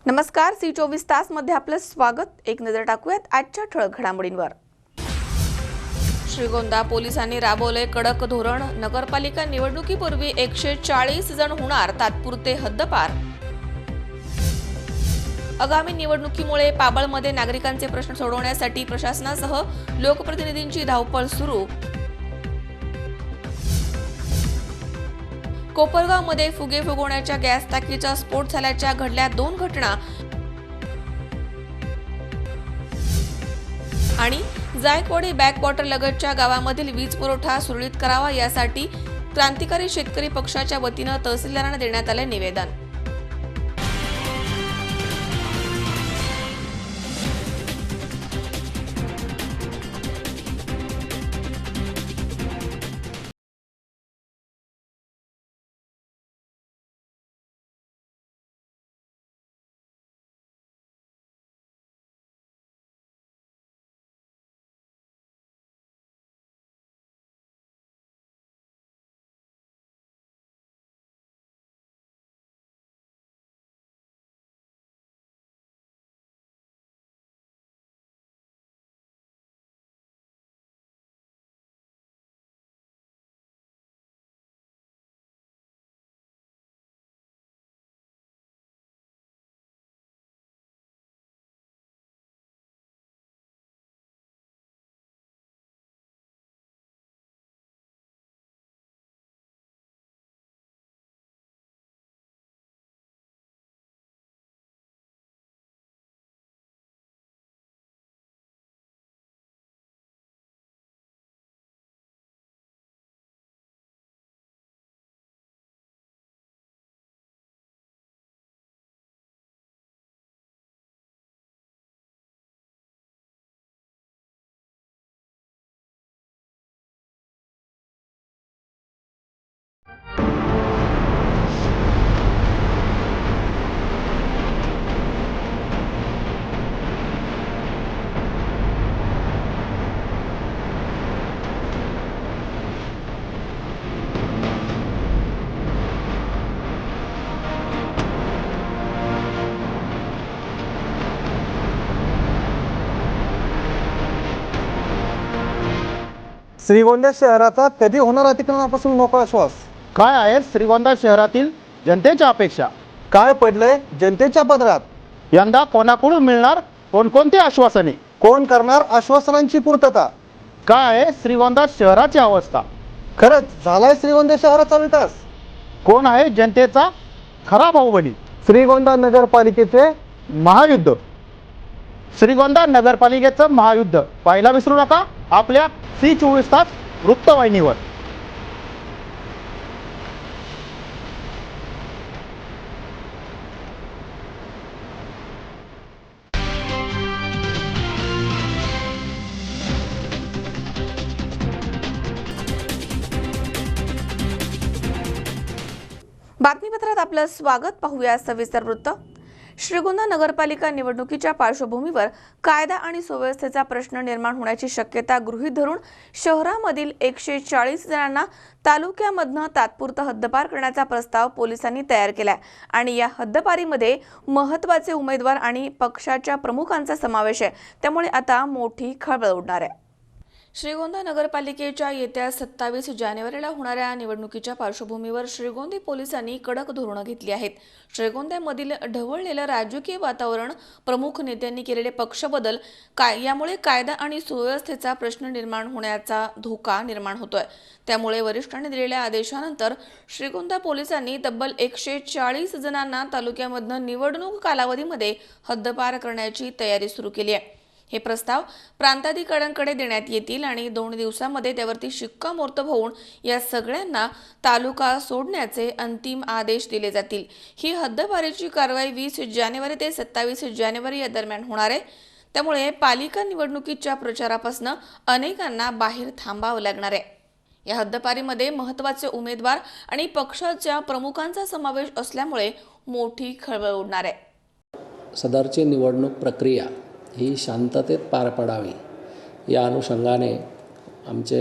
नमस्कार, सी 24 तास मध्ये आपलं स्वागत। एक नजर टाकूयात आजच्या ठळक घडामोडींवर। श्रीगोंदा पोलिसांनी राबवले कडक धोरण। नगरपालिका निवडणुकीपूर्वी 140 जण होणार तात्पुरते हद्दपार। आगामी निवडणुकीमुळे पाबळमध्ये नागरिकांचे प्रश्न सोडवण्यासाठी प्रशासनासह लोकप्रतिनिधींची धावपळ सुरू। कोपरगावमध्ये फुगे फुगवण्याच्या गॅस टाकीचा स्फोट झाल्याच्या घडल्या 2 घटना। आणि जायकवाडी बॅकवॉटर लगतच्या गावामधील वीज पुरवठा सुरळीत करावा यासाठी क्रांतिकारी शेतकरी पक्षाच्या वतीनं तहसीलदारांना देण्यात आले निवेदन। श्रीगोंदा शहराचा कधी होणार अतिक्रमणापासून मोकळा श्वास? काय आहे श्रीगोंदा शहरातील जनतेच्या अपेक्षा? काय पडलंय जनतेच्या पदरात? यंदा कोणाकडून मिळणार कोणकोणती आश्वासने? कोण करणार आश्वासनांची पूर्तता? काय आहे श्रीगोंदा शहराची अवस्था? खरंच झालाय श्रीगोंदा शहराचा विकास? कोण आहे जनतेचा खरा बाहुबली? श्रीगोंदा नगरपालिकेचे महायुद्ध। श्रीगोंदा नगरपालिकेचं महायुद्ध पाहायला विसरू नका आपल्या सी 24 तास वृत्तवाहिनीवर। बातमीपत्रात आपलं स्वागत। पाहूया सविस्तर वृत्त। श्रीगोंदा नगरपालिका निवडणुकीच्या पार्श्वभूमीवर कायदा आणि सुव्यवस्थेचा प्रश्न निर्माण होण्याची शक्यता गृहीत धरून शहरामधील 140 जणांना तालुक्यामधनं तात्पुरतं हद्दपार करण्याचा प्रस्ताव पोलिसांनी तयार केलाय आणि या हद्दपारीमध्ये महत्त्वाचे उमेदवार आणि पक्षाच्या प्रमुखांचा समावेश आहे। त्यामुळे आता मोठी खळबळ उडणार आहे। श्रीगोंदा नगरपालिकेच्या येत्या 27 जानेवारीला होणाऱ्या निवडणुकीच्या पार्श्वभूमीवर श्रीगोंदी पोलिसांनी कडक धोरणं घेतली आहेत। श्रीगोंद्यामधील ढवळलेलं राजकीय वातावरण, प्रमुख नेत्यांनी केलेले पक्षबदल यामुळे कायदा आणि सुव्यवस्थेचा प्रश्न निर्माण होण्याचा धोका निर्माण होतोय। त्यामुळे वरिष्ठांनी दिलेल्या आदेशानंतर श्रीगोंदा पोलिसांनी तब्बल 140 जणांना तालुक्यामधनं निवडणूक कालावधीमध्ये हद्दपार करण्याची तयारी सुरू केली आहे। हे प्रस्ताव प्रांताधिकाऱ्यांकडे देण्यात येतील आणि 2 दिवसांमध्ये त्यावरती शिक्कामोर्तब होऊन या सगळ्यांना तालुका सोडण्याचे अंतिम आदेश दिले जातील। ही हद्दपारीची कारवाई 20 जानेवारी ते 27 जानेवारी या दरम्यान होणार आहे। त्यामुळे पालिका निवडणुकीच्या प्रचारापासून अनेकांना बाहेर थांबावं लागणार आहे। या हद्दपारीमध्ये महत्त्वाचे उमेदवार आणि पक्षाच्या प्रमुखांचा समावेश असल्यामुळे मोठी खळबळ उडणार आहे। सदरची निवडणूक प्रक्रिया ही शांततेत पार पडावी या अनुषंगाने आमचे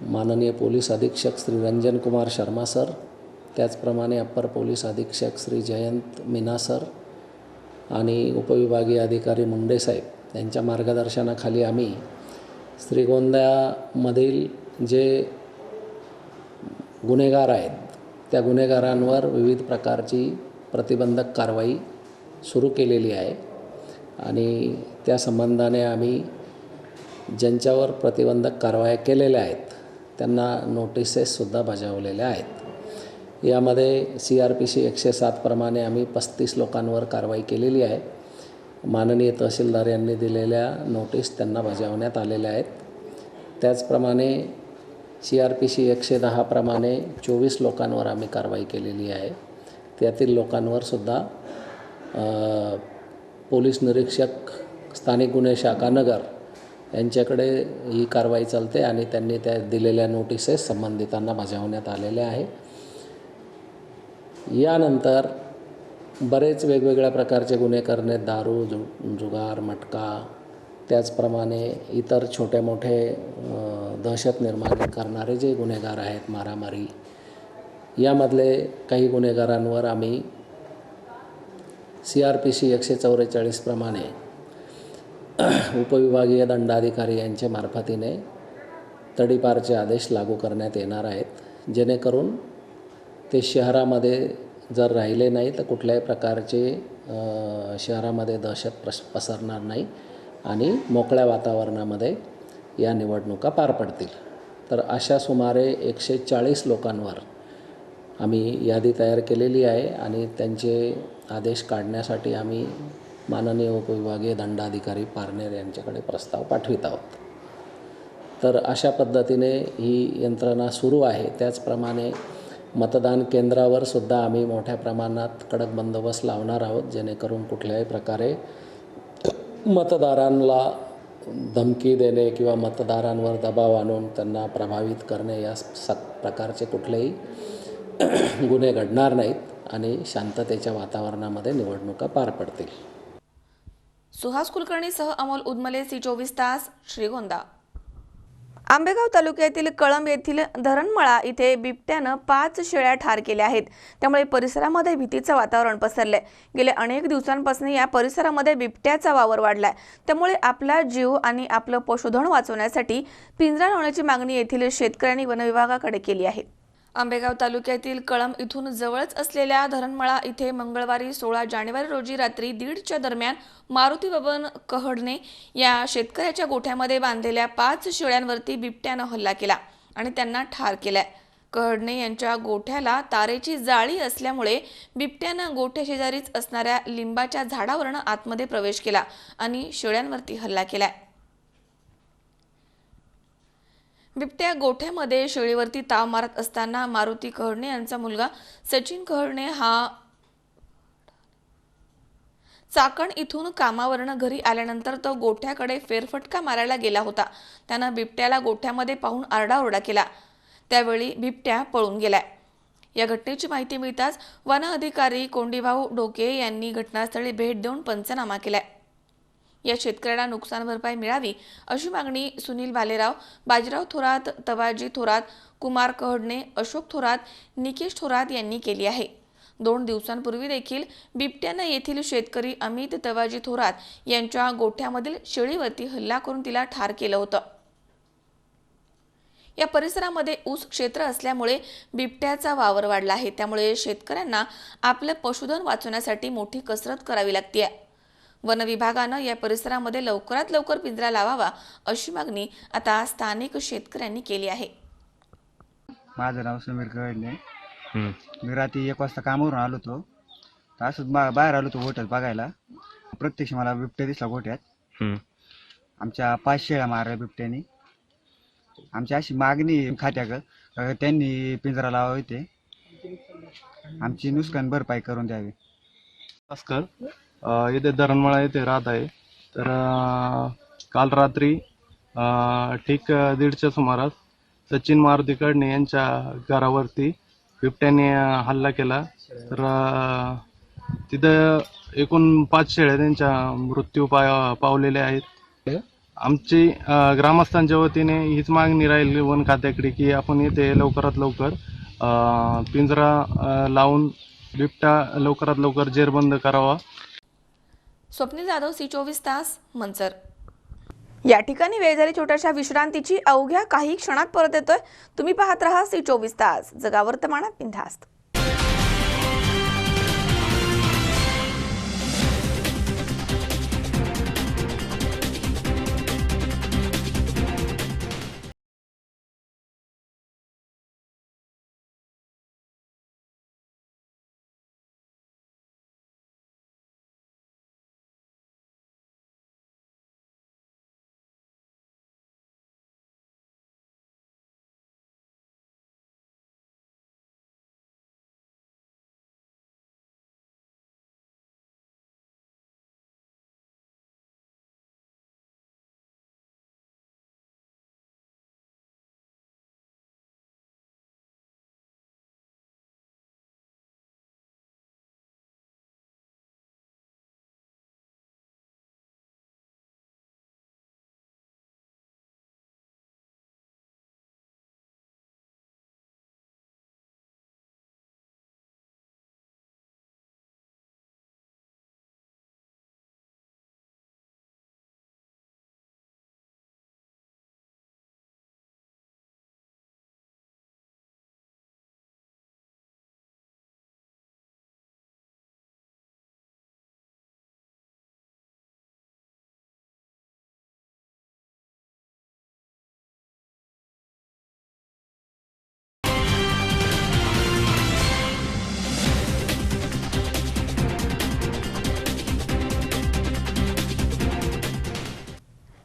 माननीय पोलीस अधीक्षक श्री रंजन कुमार शर्मा सर, त्याचप्रमाणे अप्पर पोलीस अधीक्षक श्री जयंत मीना सर आणि उपविभागीय अधिकारी मुंडे साहेब यांच्या मार्गदर्शनाखाली आम्ही श्रीगोंद्यामधील जे गुन्हेगार आहेत त्या गुन्हेगारांवर विविध प्रकारची प्रतिबंधक कारवाई सुरू केलेली आहे आणि त्या संबंधाने आम्ही ज्यांच्यावर प्रतिबंधक कारवाया केलेल्या आहेत त्यांना नोटिसेससुद्धा बजावलेल्या आहेत. यामध्ये CRPC 107 प्रमाणे आम्ही 35 लोकांवर कारवाई केलेली आहे. माननीय तहसीलदार यांनी दिलेल्या नोटीस त्यांना बजावण्यात आलेल्या आहेत. त्याचप्रमाणे CRPC 110 प्रमाणे 24 लोकांवर आम्ही कारवाई केलेली आहे. त्यातील लोकांवरसुद्धा पोलीस निरीक्षक स्थानिक गुन्हे शाखा नगर यांच्याकडे ही कारवाई चालते आणि त्यांनी त्या दिलेल्या नोटिसेस संबंधितांना बजावण्यात आलेल्या आहे. यानंतर बरेच वेगवेगळ्या प्रकारचे गुन्हे करणे, दारू, जुगार, मटका, त्याचप्रमाणे इतर छोटे मोठे दहशत निर्माण करणारे जे गुन्हेगार आहेत, मारामारी, यामधले काही गुन्हेगारांवर आम्ही CRPC 144 प्रमाणे उपविभागीय दंडाधिकारी यांच्या मार्फतीने तडीपारचे आदेश लागू करण्यात येणार आहेत, जेणेकरून ते शहरामध्ये जर राहिले नाही तर कुठल्याही प्रकारचे शहरामध्ये दहशत पसरणार नाही आणि मोकळ्या वातावरणामध्ये या निवडणुका पार पडतील. तर अशा सुमारे 140 लोकांवर आम्ही यादी तयार केलेली आहे आणि त्यांचे आदेश काढण्यासाठी आम्ही माननीय उपविभागीय दंडाधिकारी पारनेर यांच्याकडे प्रस्ताव पाठवित आहोत. तर अशा पद्धतीने ही यंत्रणा सुरू आहे. त्याचप्रमाणे मतदान केंद्रावर सुद्धा आम्ही मोठ्या प्रमाणात कडक बंदोबस्त लावणार आहोत, जेणेकरून कुठल्याही प्रकारे मतदारांना धमकी देणे किंवा मतदारांवर दबाव आणून त्यांना प्रभावित करणे या प्रकारचे कुठलेही गुन्हे घडणार नाहीत आणि शांततेच्या वातावरणामध्ये निवडणुका पार पडतील. सुहास कुलकर्णीसह अमोल उदमले, C24 तास, श्रीगोंदा. आंबेगाव तालुक्यातील कळंब येथील धरणमळा इथे बिबट्यानं 5 शेळ्या ठार केल्या आहेत. त्यामुळे परिसरामध्ये भीतीचं वातावरण पसरलंय. गेल्या अनेक दिवसांपासून या परिसरामध्ये बिबट्याचा वावर वाढलाय. त्यामुळे आपला जीव आणि आपलं पशुधन वाचवण्यासाठी पिंजरा लावण्याची मागणी येथील शेतकऱ्यांनी वनविभागाकडे केली आहे. आंबेगाव तालुक्यातील कळंब इथून जवळच असलेल्या धरणमळा इथे मंगळवारी 16 जानेवारी रोजी रात्री 1:30च्या दरम्यान मारुती बबन कहडणे या शेतकऱ्याच्या गोठ्यामध्ये बांधलेल्या 5 शेळ्यांवरती बिबट्यानं हल्ला केला आणि त्यांना ठार केलाय. कहडणे यांच्या गोठ्याला तारेची जाळी असल्यामुळे बिबट्यानं गोठ्याशेजारीच असणाऱ्या लिंबाच्या झाडावरनं आतमध्ये प्रवेश केला आणि शेळ्यांवरती हल्ला केलाय. बिबट्या गोठ्यामध्ये शेळीवरती ताव मारत असताना मारुती कहडणे यांचा मुलगा सचिन कहडणे हा चाकण इथून कामावरनं घरी आल्यानंतर तो गोठ्याकडे फेरफटका मारायला गेला होता. त्यानं बिबट्याला गोठ्यामध्ये पाहून आरडाओरडा केला. त्यावेळी बिबट्या पळून गेलाय. या घटनेची माहिती मिळताच वन अधिकारी कोंडीभाऊ डोके यांनी घटनास्थळी भेट देऊन पंचनामा केलाय. या शेतकऱ्याला नुकसान भरपाई मिळावी अशी मागणी सुनील भालेराव, बाजीराव थोरात, तवाजी थोरात, कुमार कहडणे, अशोक थोरात, निकेश थोरात यांनी केली आहे. 2 दिवसांपूर्वी देखील बिबट्यानं येथील शेतकरी अमित तवाजी थोरात यांच्या गोठ्यामधील शेळीवरती हल्ला करून तिला ठार केलं होतं. या परिसरामध्ये ऊस क्षेत्र असल्यामुळे बिबट्याचा वावर वाढला आहे. त्यामुळे शेतकऱ्यांना आपलं पशुधन वाचवण्यासाठी मोठी कसरत करावी लागते. वन विभागानं या परिसरामध्ये लवकरात लवकर पिंजरा लावावा अशी मागणी आता स्थानिक शेतकऱ्यांनी केली आहे. माझं नाव समीर कहडणे. मी रात्री 1 वाजता कामावरून आलो होतो. तर असंच बाहेर आलो होतो गोठ्यात बघायला. प्रत्यक्ष मला बिबट्या दिसला गोठ्यात. आमच्या 5 शेळ्या मारल्या बिबट्याने. आमची अशी मागणी खात्याकडं त्यांनी पिंजरा लावावे ते आमची नुकसान भरपाई करून द्यावी. भास्कर इथे धरणमळा येथे राहत आहे. तर काल रात्री ठीक 1:30च्या सुमारास सचिन मारुती कहडणे यांच्या घरावरती बिबट्याने हल्ला केला. तर तिथं एकूण 5 शेळ्या त्यांच्या मृत्यू पावलेल्या आहेत. आमची ग्रामस्थांच्या वतीने हीच मागणी राहील वन खात्याकडे की आपण इथे लवकरात लवकर पिंजरा लावून बिबट्या लवकरात लवकर जेरबंद करावा. स्वप्नील जाधव, C24 तास, मंचर. या ठिकाणी वेळ झाली छोट्याशा विश्रांतीची. अवघ्या काही क्षणात परत येतोय. तुम्ही पाहत राहा C24 तास, जगा वर्तमानात बिनधास्त.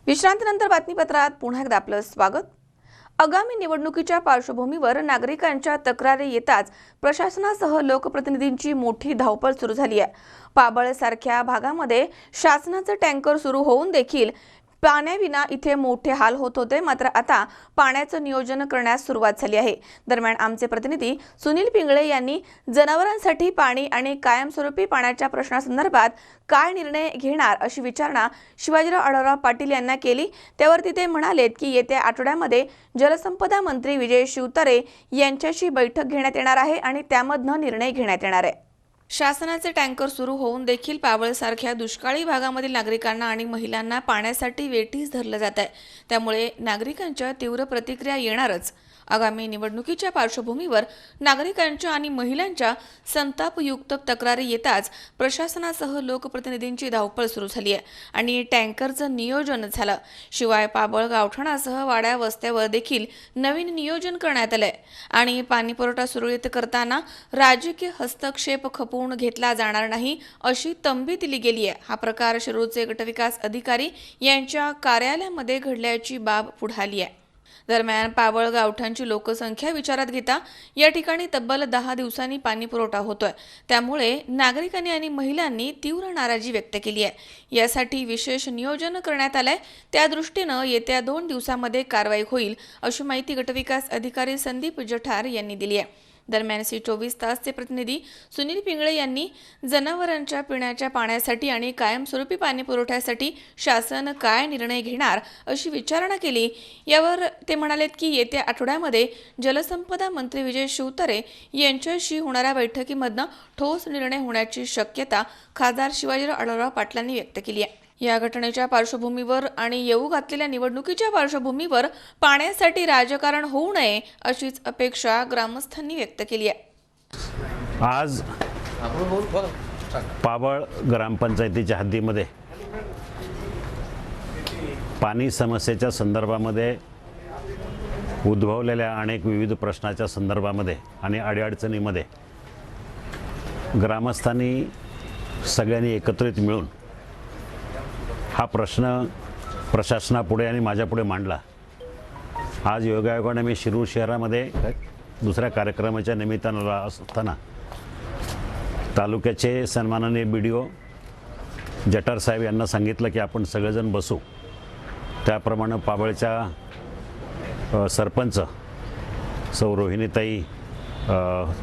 विश्रांतीनंतर बातमीपत्रात पुन्हा एकदा आपलं स्वागत. आगामी निवडणुकीच्या पार्श्वभूमीवर नागरिकांच्या तक्रारी येताच प्रशासनासह लोकप्रतिनिधींची मोठी धावपळ सुरू झाली आहे. पाबळसारख्या भागामध्ये शासनाचे टँकर सुरू होऊन देखील पाण्याविना इथे मोठे हाल होत होते. मात्र आता पाण्याचं नियोजन करण्यास सुरुवात झाली आहे. दरम्यान आमचे प्रतिनिधी सुनील पिंगळे यांनी जनावरांसाठी पाणी आणि कायमस्वरूपी पाण्याच्या प्रश्नासंदर्भात काय निर्णय घेणार अशी विचारणा शिवाजीराव आढळराव पाटील यांना केली. त्यावरती ते म्हणालेत की येत्या आठवड्यामध्ये जलसंपदा मंत्री विजय शिवतारे यांच्याशी बैठक घेण्यात येणार आहे आणि त्यामधनं निर्णय घेण्यात येणार आहे. शासनाचे टँकर सुरू होऊन देखील पाबळसारख्या दुष्काळी भागामधील नागरिकांना आणि महिलांना पाण्यासाठी वेठीस धरलं जात आहे. त्यामुळे नागरिकांच्या तीव्र प्रतिक्रिया येणारच. आगामी निवडणुकीच्या पार्श्वभूमीवर नागरिकांच्या आणि महिलांच्या संतापयुक्त तक्रारी येताच प्रशासनासह लोकप्रतिनिधींची धावपळ सुरू झाली आहे आणि टँकरचं नियोजन झालं. शिवाय पाबळ गावठाणासह वाड्या वस्त्यावर देखील नवीन नियोजन करण्यात आलंय आणि पाणीपुरवठा सुरळीत करताना राजकीय हस्तक्षेप खपवून घेतला जाणार नाही अशी तंबी दिली गेली आहे. हा प्रकार शिरूरचे गटविकास अधिकारी यांच्या कार्यालयामध्ये घडल्याची बाब पुढे आली आहे. दरम्यान पाबळ गावठांची लोकसंख्या विचारात घेता या ठिकाणी तब्बल 10 दिवसांनी पाणी पुरवठा होतोय. त्यामुळे नागरिकांनी आणि महिलांनी तीव्र नाराजी व्यक्त केली आहे. यासाठी विशेष नियोजन करण्यात आलंय. त्या दृष्टीनं येत्या 2 दिवसांमध्ये कारवाई होईल अशी माहिती गटविकास अधिकारी संदीप जठार यांनी दिली आहे. दरम्यान C24 तासचे प्रतिनिधी सुनील पिंगळे यांनी जनावरांच्या पिण्याच्या पाण्यासाठी आणि कायमस्वरूपी पाणी पुरवठ्यासाठी शासन काय निर्णय घेणार अशी विचारणा केली. यावर ते म्हणालेत की येत्या आठवड्यामध्ये जलसंपदा मंत्री विजय शिवतारे यांच्याशी होणाऱ्या बैठकीमधनं ठोस निर्णय होण्याची शक्यता खासदार शिवाजीराव आढळराव पाटलांनी व्यक्त केली आहे. या घटनेच्या पार्श्वभूमीवर आणि येऊ घातलेल्या निवडणुकीच्या पार्श्वभूमीवर पाण्यासाठी राजकारण होऊ नये अशीच अपेक्षा ग्रामस्थांनी व्यक्त केली आहे. आज पाबळ ग्रामपंचायतीच्या हद्दीमध्ये पाणी समस्येच्या संदर्भामध्ये उद्भवलेल्या अनेक विविध प्रश्नाच्या संदर्भामध्ये आणि अडीअडचणीमध्ये ग्रामस्थांनी सगळ्यांनी एकत्रित मिळून हा प्रश्न प्रशासनापुढे आणि माझ्यापुढे मांडला. आज योगायोगाने मी शिरूर शहरामध्ये दुसऱ्या कार्यक्रमाच्या निमित्तानं असताना तालुक्याचे सन्माननीय BDO जठार साहेब यांना सांगितलं की आपण सगळेजण बसू. त्याप्रमाणे पाबळच्या सरपंच सौ रोहिणीताई,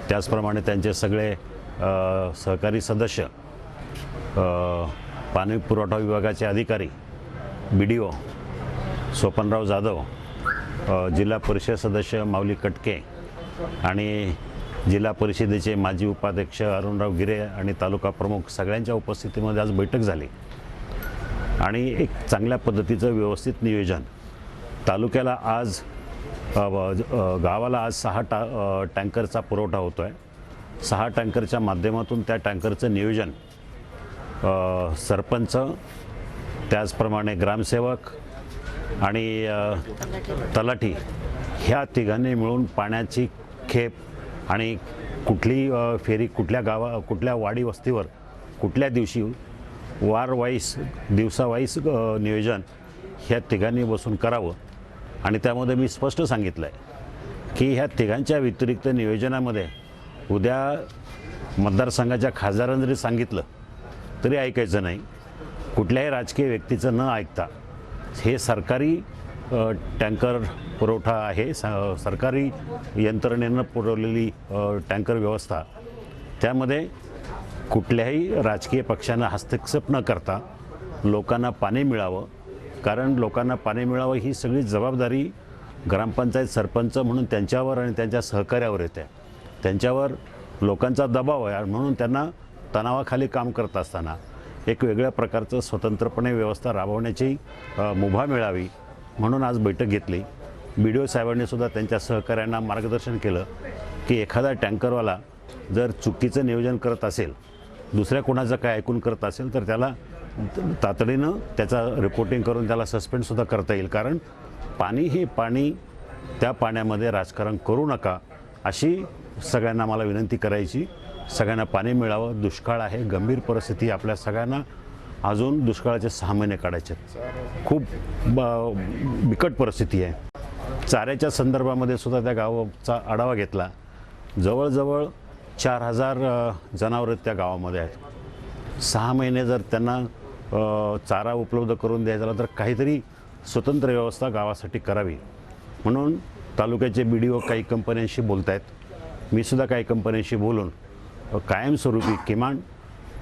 त्याचप्रमाणे त्यांचे सगळे सहकारी सदस्य, पाणी पुरवठा विभागाचे अधिकारी, BDO स्वपनराव जाधव, जिल्हा परिषद सदस्य माऊली कटके आणि जिल्हा परिषदेचे माजी उपाध्यक्ष अरुणराव गिरे आणि तालुका प्रमुख सगळ्यांच्या उपस्थितीमध्ये आज बैठक झाली. आणि एक चांगल्या पद्धतीचं व्यवस्थित नियोजन. तालुक्याला आज गावाला आज 6 टँकरचा पुरवठा होतो आहे. 6 टँकरच्या माध्यमातून त्या टँकरचं नियोजन सरपंच, त्याचप्रमाणे ग्रामसेवक आणि तलाठी ह्या तिघांनी मिळून पाण्याची खेप आणि कुठली फेरी कुठल्या वाडी वस्तीवर कुठल्या दिवशी दिवसावाईज नियोजन ह्या तिघांनी बसून करावं. आणि त्यामध्ये मी स्पष्ट सांगितलं आहे की ह्या तिघांच्या व्यतिरिक्त नियोजनामध्ये उद्या मतदारसंघाच्या खासदारांनी जरी सांगितलं तरी ऐकायचं नाही. कुठल्याही राजकीय व्यक्तीचं न ऐकता हे सरकारी टँकर पुरवठा आहे, सरकारी यंत्रणेनं पुरवलेली टँकर व्यवस्था. त्यामध्ये कुठल्याही राजकीय पक्षांना हस्तक्षेप न करता लोकांना पाणी मिळावं, कारण लोकांना पाणी मिळावं ही सगळी जबाबदारी ग्रामपंचायत सरपंच म्हणून त्यांच्यावर आणि त्यांच्या सहकार्यावर येते. त्यांच्यावर लोकांचा दबाव आहे, म्हणून त्यांना तणावाखाली काम करत असताना एक वेगळ्या प्रकारचं स्वतंत्रपणे व्यवस्था राबवण्याची मुभा मिळावी म्हणून आज बैठक घेतली. BDO साहेबांनी सुद्धा त्यांच्या सहकाऱ्यांना मार्गदर्शन केलं की एखादा टँकरवाला जर चुकीचं नियोजन करत असेल, दुसऱ्या कोणाचं काय ऐकून करत असेल तर त्याला तातडीनं त्याचा रिपोर्टिंग करून त्याला सस्पेंडसुद्धा करता येईल. कारण पाणी त्या पाण्यामध्ये राजकारण करू नका अशी सगळ्यांना मला विनंती करायची. सगळ्यांना पाणी मिळावं. दुष्काळ आहे, गंभीर परिस्थिती. आपल्या सगळ्यांना अजून दुष्काळाचे 6 महिने काढायचे आहेत. खूप बिकट परिस्थिती आहे. चाऱ्याच्या संदर्भामध्ये सुद्धा त्या गावाचा आढावा घेतला. जवळजवळ 4000 जनावरं त्या गावामध्ये आहेत. 6 महिने जर त्यांना चारा उपलब्ध करून द्यायचा झाला तर काहीतरी स्वतंत्र व्यवस्था गावासाठी करावी. म्हणून तालुक्याचे BDO काही कंपन्यांशी बोलत आहेत. मी सुद्धा काही कंपन्यांशी बोलून कायमस्वरूपी किमान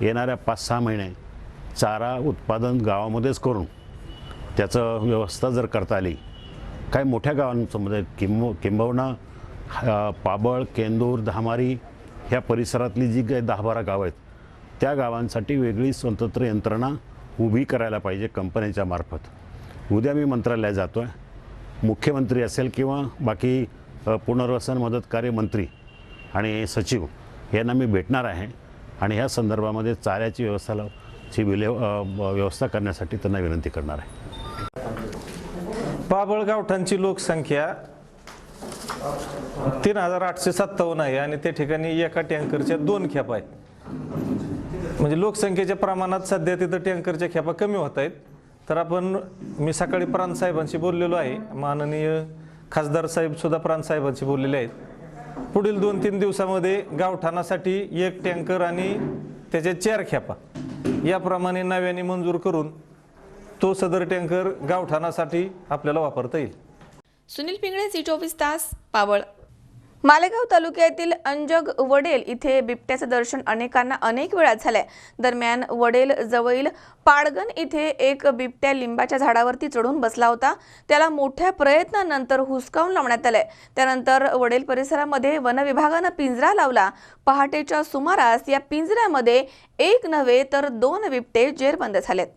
येणाऱ्या 5-6 महिने चारा उत्पादन गावामध्येच करून त्याचं व्यवस्था जर करता आली, काही मोठ्या गावांमध्ये किंबहुना पाबळ, केंदूर, धामारी ह्या परिसरातली जी काही 10-12 गावं आहेत त्या गावांसाठी वेगळी स्वतंत्र यंत्रणा उभी करायला पाहिजे कंपन्यांच्या मार्फत. उद्या मी मंत्रालयात जातो आहे. मुख्यमंत्री असेल किंवा बाकी पुनर्वसन मदतकार्य मंत्री आणि सचिव यांना मी भेटणार आहे आणि ह्या संदर्भामध्ये चाऱ्याची व्यवस्था करण्यासाठी त्यांना विनंती करणार आहे. पाबळ गावठांची लोकसंख्या 3857 आहे आणि त्या ठिकाणी एका टँकरच्या 2 खेपा आहेत. म्हणजे लोकसंख्येच्या प्रमाणात सध्या तिथं टँकरच्या खेपा कमी होत आहेत. तर मी सकाळी प्रांत साहेबांशी बोललेलो आहे. माननीय खासदार साहेब सुद्धा प्रांत साहेबांशी बोललेले आहेत. पुढील 2-3 दिवसामध्ये गावठाणासाठी 1 टँकर आणि त्याच्या 4 खेपा याप्रमाणे नव्याने मंजूर करून तो सदर टँकर गावठाणासाठी आपल्याला वापरता येईल. सुनील पिंगळे, झी24 तास, पाबळ. मालेगाव तालुक्यातील अंजग वडेल इथे बिबट्याचे दर्शन अनेकांना अनेक वेळा झालंय. दरम्यान वडेल जवळील पाडगण इथे एक बिबट्या लिंबाच्या झाडावरती चढून बसला होता. त्याला मोठ्या प्रयत्नानंतर हुसकावून लावण्यात आलंय. त्यानंतर वडेल परिसरामध्ये वन विभागानं पिंजरा लावला. पहाटेच्या सुमारास या पिंजऱ्यामध्ये 1 नव्हे तर 2 बिबटे जेरबंद झालेत.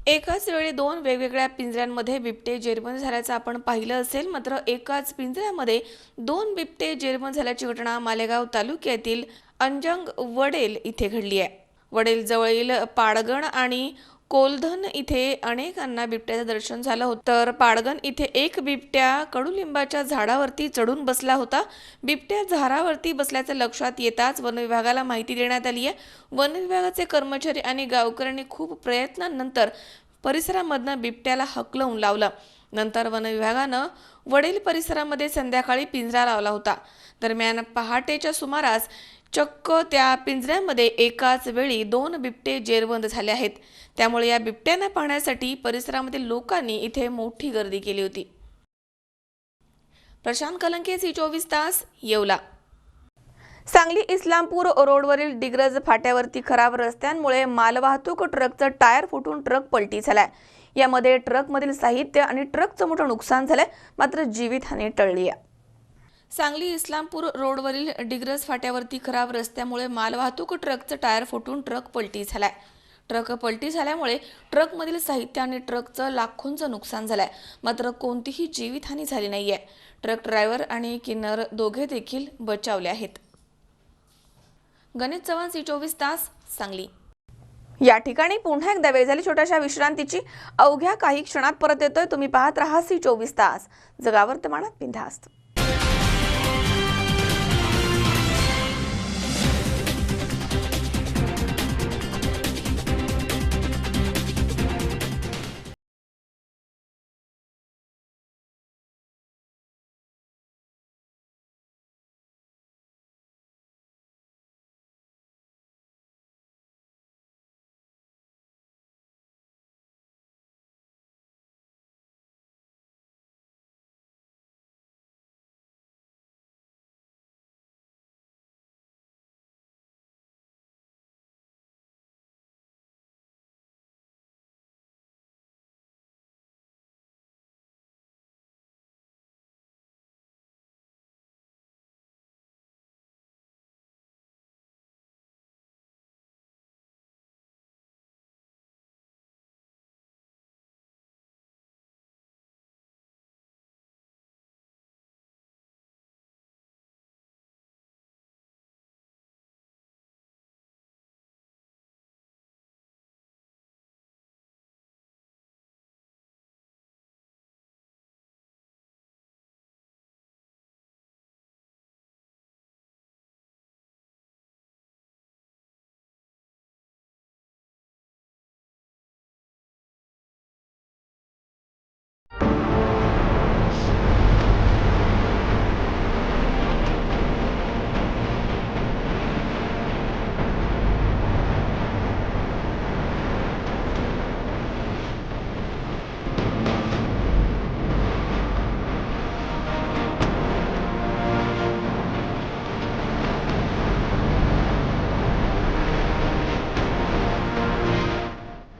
एकाच वेळी 2 वेगवेगळ्या पिंजऱ्यांमध्ये बिबटे जेरबंद झाल्याचं आपण पाहिलं असेल. मात्र एकाच पिंजऱ्यामध्ये 2 बिबटे जेरबंद झाल्याची घटना मालेगाव तालुक्यातील अंजंग वडेल इथे घडली आहे. वडेल जवळील पाडगण आणि कोलधन इथे अनेकांना बिबट्याचं दर्शन झालं होतं. तर पाडगण इथे एक बिबट्या कडुलिंबाच्या झाडावरती चढून बसला होता. बिबट्या झाडावरती बसल्याचं लक्षात येताच वन विभागाला माहिती देण्यात आली आहे. वन विभागाचे कर्मचारी आणि गावकऱ्यांनी खूप प्रयत्नांनंतर परिसरामधनं बिबट्याला हकलवून लावलं. नंतर वन विभागानं वडेल परिसरामध्ये संध्याकाळी पिंजरा लावला होता. दरम्यान पहाटेच्या सुमारास चक्क त्या पिंजऱ्यामध्ये एकाच वेळी 2 बिबटे जेरबंद झाले आहेत. त्यामुळे या बिबट्यांना पाहण्यासाठी परिसरामधील लोकांनी इथे मोठी गर्दी केली होती. प्रशांत कलंके, झी24 तास, येवला. सांगली इस्लामपूर रोडवरील डिग्रज फाट्यावरती खराब रस्त्यांमुळे मालवाहतूक ट्रकचं टायर फुटून ट्रक पलटी झालाय. यामध्ये ट्रकमधील साहित्य आणि ट्रकचं मोठं नुकसान झालंय, मात्र जीवितहानी टळली आहे. सांगली इस्लामपूर रोडवरील डिग्रज फाट्यावरती खराब रस्त्यामुळे मालवाहतूक ट्रकचं टायर फुटून ट्रक पलटी झालाय. ट्रक पलटी झाल्यामुळे ट्रकमधील साहित्य आणि ट्रकचं लाखोंचं नुकसान झालंय, मात्र कोणतीही जीवितहानी झाली नाहीये. ट्रक ड्रायव्हर आणि किन्नर दोघे देखील बचावले आहेत. गणेश चव्हाण, C24 तास, सांगली. या ठिकाणी पुन्हा एकदा वेळ झाली छोट्याशा विश्रांतीची. अवघ्या काही क्षणात परत येतोय. तुम्ही पाहत राहा C24 तास, जगावर्तमानात बिनधास्त.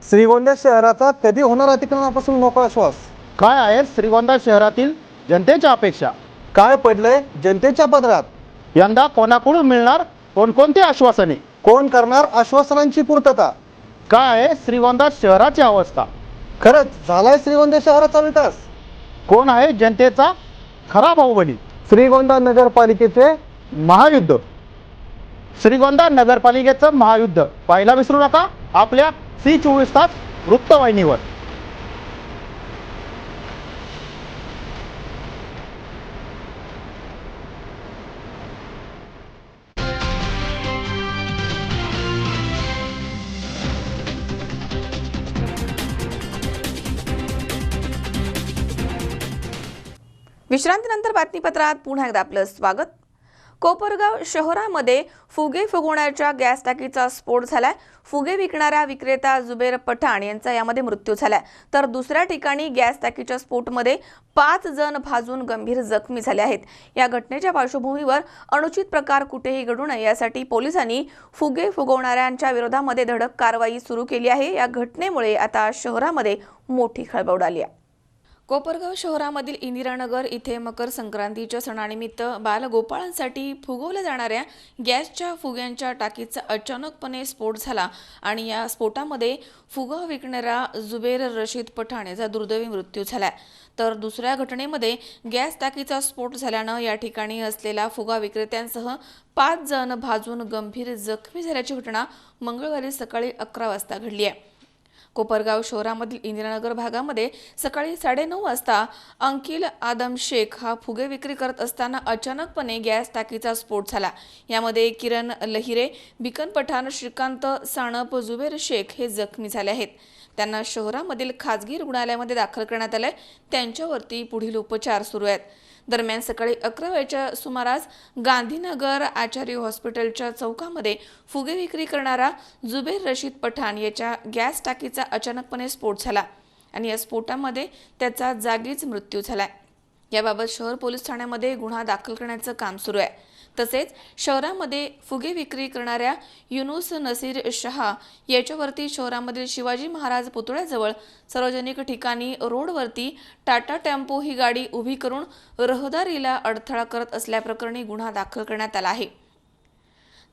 श्रीगोंदा शहराचा कधी होणार अतिक्रमणापासून मोकळा श्वास? काय आहेत श्रीगोंदा शहरातील जनतेच्या अपेक्षा? काय पडलंय जनतेच्या पदरात? यंदा कोणाकडून मिळणार कोणकोणती आश्वासने? कोण करणार आश्वासनांची पूर्तता? काय आहे श्रीगोंदा शहराची अवस्था? खरंच झालाय श्रीगोंदा शहराचा विकास? कोण आहे जनतेचा खरा बाहुबली? श्रीगोंदा नगरपालिकेचे महायुद्ध. श्रीगोंदा नगरपालिकेचं महायुद्ध पाहायला विसरू नका आपल्या C24 तास वृत्तवाहिनीवर. विश्रांतीनंतर बातमीपत्रात पुन्हा एकदा आपलं स्वागत. कोपरगाव शहरामध्ये फुगे फुगवण्याच्या गॅस टाकीचा स्फोट झालाय. फुगे विकणारा विक्रेता जुबेर पठाण यांचा यामध्ये मृत्यू झालाय, तर दुसऱ्या ठिकाणी गॅस टाकीच्या स्फोटमध्ये 5 जण भाजून गंभीर जखमी झाले आहेत. या घटनेच्या पार्श्वभूमीवर अनुचित प्रकार कुठेही घडू नये यासाठी पोलिसांनी फुगे फुगवणाऱ्यांच्या विरोधामध्ये धडक कारवाई सुरू केली आहे. या घटनेमुळे आता शहरामध्ये मोठी खळबळ उडाली आहे. कोपरगाव शहरामधील इंदिरानगर इथे मकर संक्रांतीच्या सणानिमित्त बालगोपाळांसाठी फुगवल्या जाणाऱ्या गॅसच्या फुग्यांच्या टाकीचा अचानकपणे स्फोट झाला आणि या स्फोटामध्ये फुगा विकणारा जुबेर रशीद पठाण याचा दुर्दैवी मृत्यू झाला. तर दुसऱ्या घटनेमध्ये गॅस टाकीचा स्फोट झाल्यानं या ठिकाणी असलेल्या फुगा विक्रेत्यांसह 5 जण भाजून गंभीर जखमी झाल्याची घटना मंगळवारी सकाळी 11 वाजता घडली आहे. कोपरगाव शहरामधील इंदिरानगर भागामध्ये सकाळी 9:30 वाजता अंकिल आदम शेख हा फुगे विक्री करत असताना अचानकपणे गॅस टाकीचा स्फोट झाला. यामध्ये किरण लहिरे, बिकन पठाण, श्रीकांत साणप, जुबेर शेख हे जखमी झाले आहेत. त्यांना शहरामधील खाजगी रुग्णालयामध्ये दाखल करण्यात आले. त्यांच्यावरती पुढील उपचार सुरू आहेत. दरम्यान सकाळी 11 वाजेच्या सुमारास गांधीनगर आचार्य हॉस्पिटलच्या चौकामध्ये फुगे विक्री करणारा जुबेर रशीद पठाण याच्या गॅस टाकीचा अचानकपणे स्फोट झाला आणि या स्फोटामध्ये त्याचा जागीच मृत्यू झाला. याबाबत शहर पोलीस ठाण्यामध्ये गुन्हा दाखल करण्याचं काम सुरू आहे. तसेच शहरामध्ये फुगे विक्री करणाऱ्या युनुस नसीर शहा याच्यावरती शहरामधील शिवाजी महाराज पुतळ्याजवळ सार्वजनिक ठिकाणी रोडवरती टाटा टेम्पो ही गाडी उभी करून रहदारीला अडथळा करत असल्याप्रकरणी गुन्हा दाखल करण्यात आला आहे.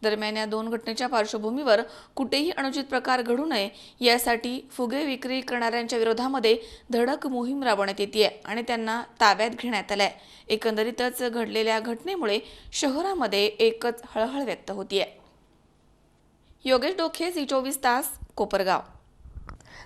दरम्यान या 2 घटनेच्या पार्श्वभूमीवर कुठेही अनुचित प्रकार घडू नये यासाठी फुगे विक्री करणाऱ्यांच्या विरोधामध्ये धडक मोहीम राबवण्यात येते आणि त्यांना ताब्यात घेण्यात आलंय. एकंदरीतच घडलेल्या घटनेमुळे शहरामध्ये एकच हळहळ व्यक्त होतीये. योगेश डोखे, झी24 तास, कोपरगाव.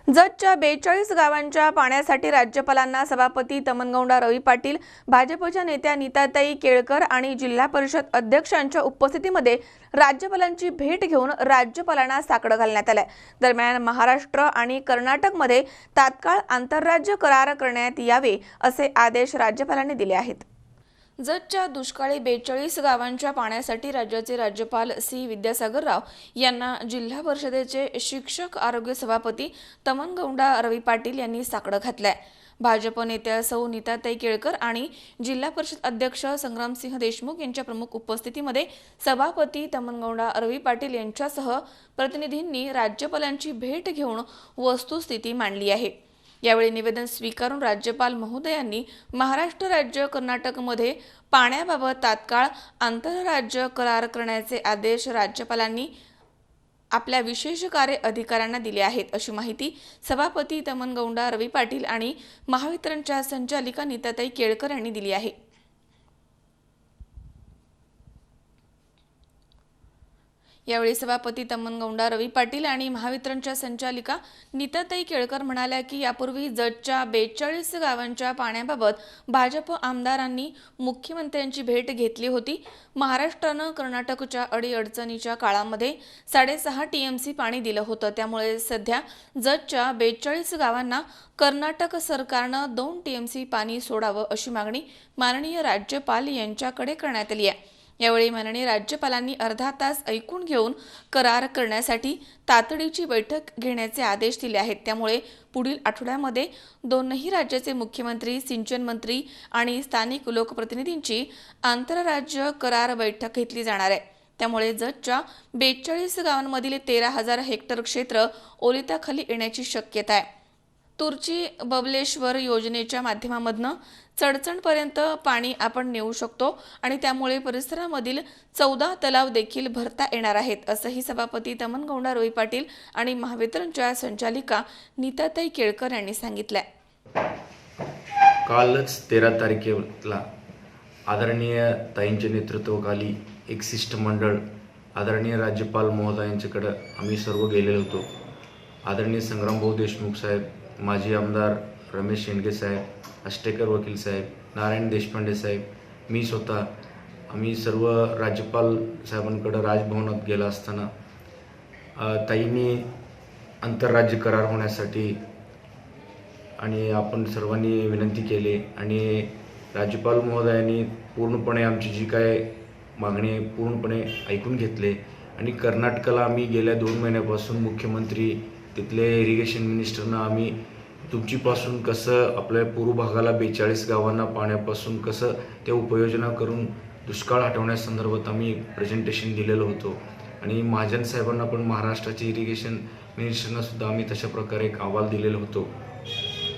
जतच्या 42 गावांच्या पाण्यासाठी राज्यपालांना सभापती तमनगौंडा रवी पाटील, भाजपच्या नेत्या नीताताई केळकर आणि जिल्हा परिषद अध्यक्षांच्या उपस्थितीमध्ये राज्यपालांची भेट घेऊन राज्यपालांना साकडं घालण्यात आलंय. दरम्यान महाराष्ट्र आणि कर्नाटकमध्ये तात्काळ आंतरराज्य करार करण्यात यावे असे आदेश राज्यपालांनी दिले आहेत. जतच्या दुष्काळी 42 गावांच्या पाण्यासाठी राज्याचे राज्यपाल सी विद्यासागर राव यांना जिल्हा परिषदेचे शिक्षक आरोग्य सभापती तमनगौंडा रवी पाटील यांनी साकडं घातलंय. भाजप नेत्या सौ नीताताई केळकर आणि जिल्हा परिषद अध्यक्ष संग्रामसिंह देशमुख यांच्या प्रमुख उपस्थितीमध्ये सभापती तमनगौंडा रवी पाटील यांच्यासह प्रतिनिधींनी राज्यपालांची भेट घेऊन वस्तुस्थिती मांडली आहे. यावेळी निवेदन स्वीकारून राज्यपाल महोदयांनी महाराष्ट्र राज्य कर्नाटकमध्ये पाण्याबाबत तात्काळ आंतरराज्य करार करण्याचे आदेश राज्यपालांनी आपल्या विशेष कार्य अधिकाऱ्यांना दिले आहेत, अशी माहिती सभापती तमनगौंडा रवी पाटील आणि महावितरणच्या संचालिका नीताताई केळकर यांनी दिली आहे. यावेळी सभापती तमनगौंडा रवी पाटील आणि महावितरणच्या संचालिका नीताताई केळकर म्हणाल्या की यापूर्वी जतच्या 42 गावांच्या पाण्याबाबत भाजप आमदारांनी मुख्यमंत्र्यांची भेट घेतली होती. महाराष्ट्रानं कर्नाटकच्या अडीअडचणीच्या काळामध्ये 6.5 TMC पाणी दिलं होतं. त्यामुळे सध्या जतच्या 42 गावांना कर्नाटक सरकारनं 2 TMC पाणी सोडावं अशी मागणी माननीय राज्यपाल यांच्याकडे करण्यात आली आहे. यावेळी माननीय राज्यपालांनी अर्धा तास ऐकून घेऊन करार करण्यासाठी तातडीची बैठक घेण्याचे आदेश दिले आहेत. त्यामुळे पुढील आठवड्यामध्ये दोन्ही राज्याचे मुख्यमंत्री, सिंचन मंत्री आणि स्थानिक लोकप्रतिनिधींची आंतरराज्य करार बैठक घेतली जाणार आहे. त्यामुळे जतच्या 42 गावांमधील 13,000 हेक्टर क्षेत्र ओलिताखाली येण्याची शक्यता आहे. तुर्ची बबलेश्वर योजनेच्या माध्यमामधनं चडचणपर्यंत पाणी आपण नेऊ शकतो आणि त्यामुळे परिसरामधील 14 तलाव देखील भरता येणार आहेत, असंही सभापती तमनगौंडा रवी पाटील आणि महावितरणच्या संचालिका नीताताई केळकर यांनी सांगितलंय. कालच 13 तारखेला आदरणीय ताईंच्या नेतृत्वाखाली एक शिष्टमंडळ आदरणीय राज्यपाल महोदयांच्याकडे आम्ही सर्व गेलेलो होतो. आदरणीय संग्रामभाऊ देशमुख साहेब, माजी आमदार रमेश शेंडगे साहेब, अष्टेकर वकील साहेब, नारायण देशपांडे साहेब, मी स्वतः आम्ही सर्व राज्यपाल साहेबांकडे राजभवनात गेला असताना ताईंनी आंतरराज्य करार होण्यासाठी आणि आपण सर्वांनी विनंती केली आणि राज्यपाल महोदयांनी पूर्णपणे आमची जी काय मागणी आहे पूर्णपणे ऐकून घेतले आणि कर्नाटकाला आम्ही गेल्या 2 महिन्यापासून मुख्यमंत्री, तिथले इरिगेशन मिनिस्टरना आम्ही तुमचीपासून कसं आपल्या पूर्व भागाला 42 गावांना पाण्यापासून कसं ते उपयोजना करून दुष्काळ हटवण्यासंदर्भात आम्ही प्रेझेंटेशन दिलेलं होतो आणि महाजन साहेबांना पण महाराष्ट्राचे इरिगेशन मिनिस्टरना सुद्धा आम्ही तशा प्रकारे एक अहवाल दिलेला होतो.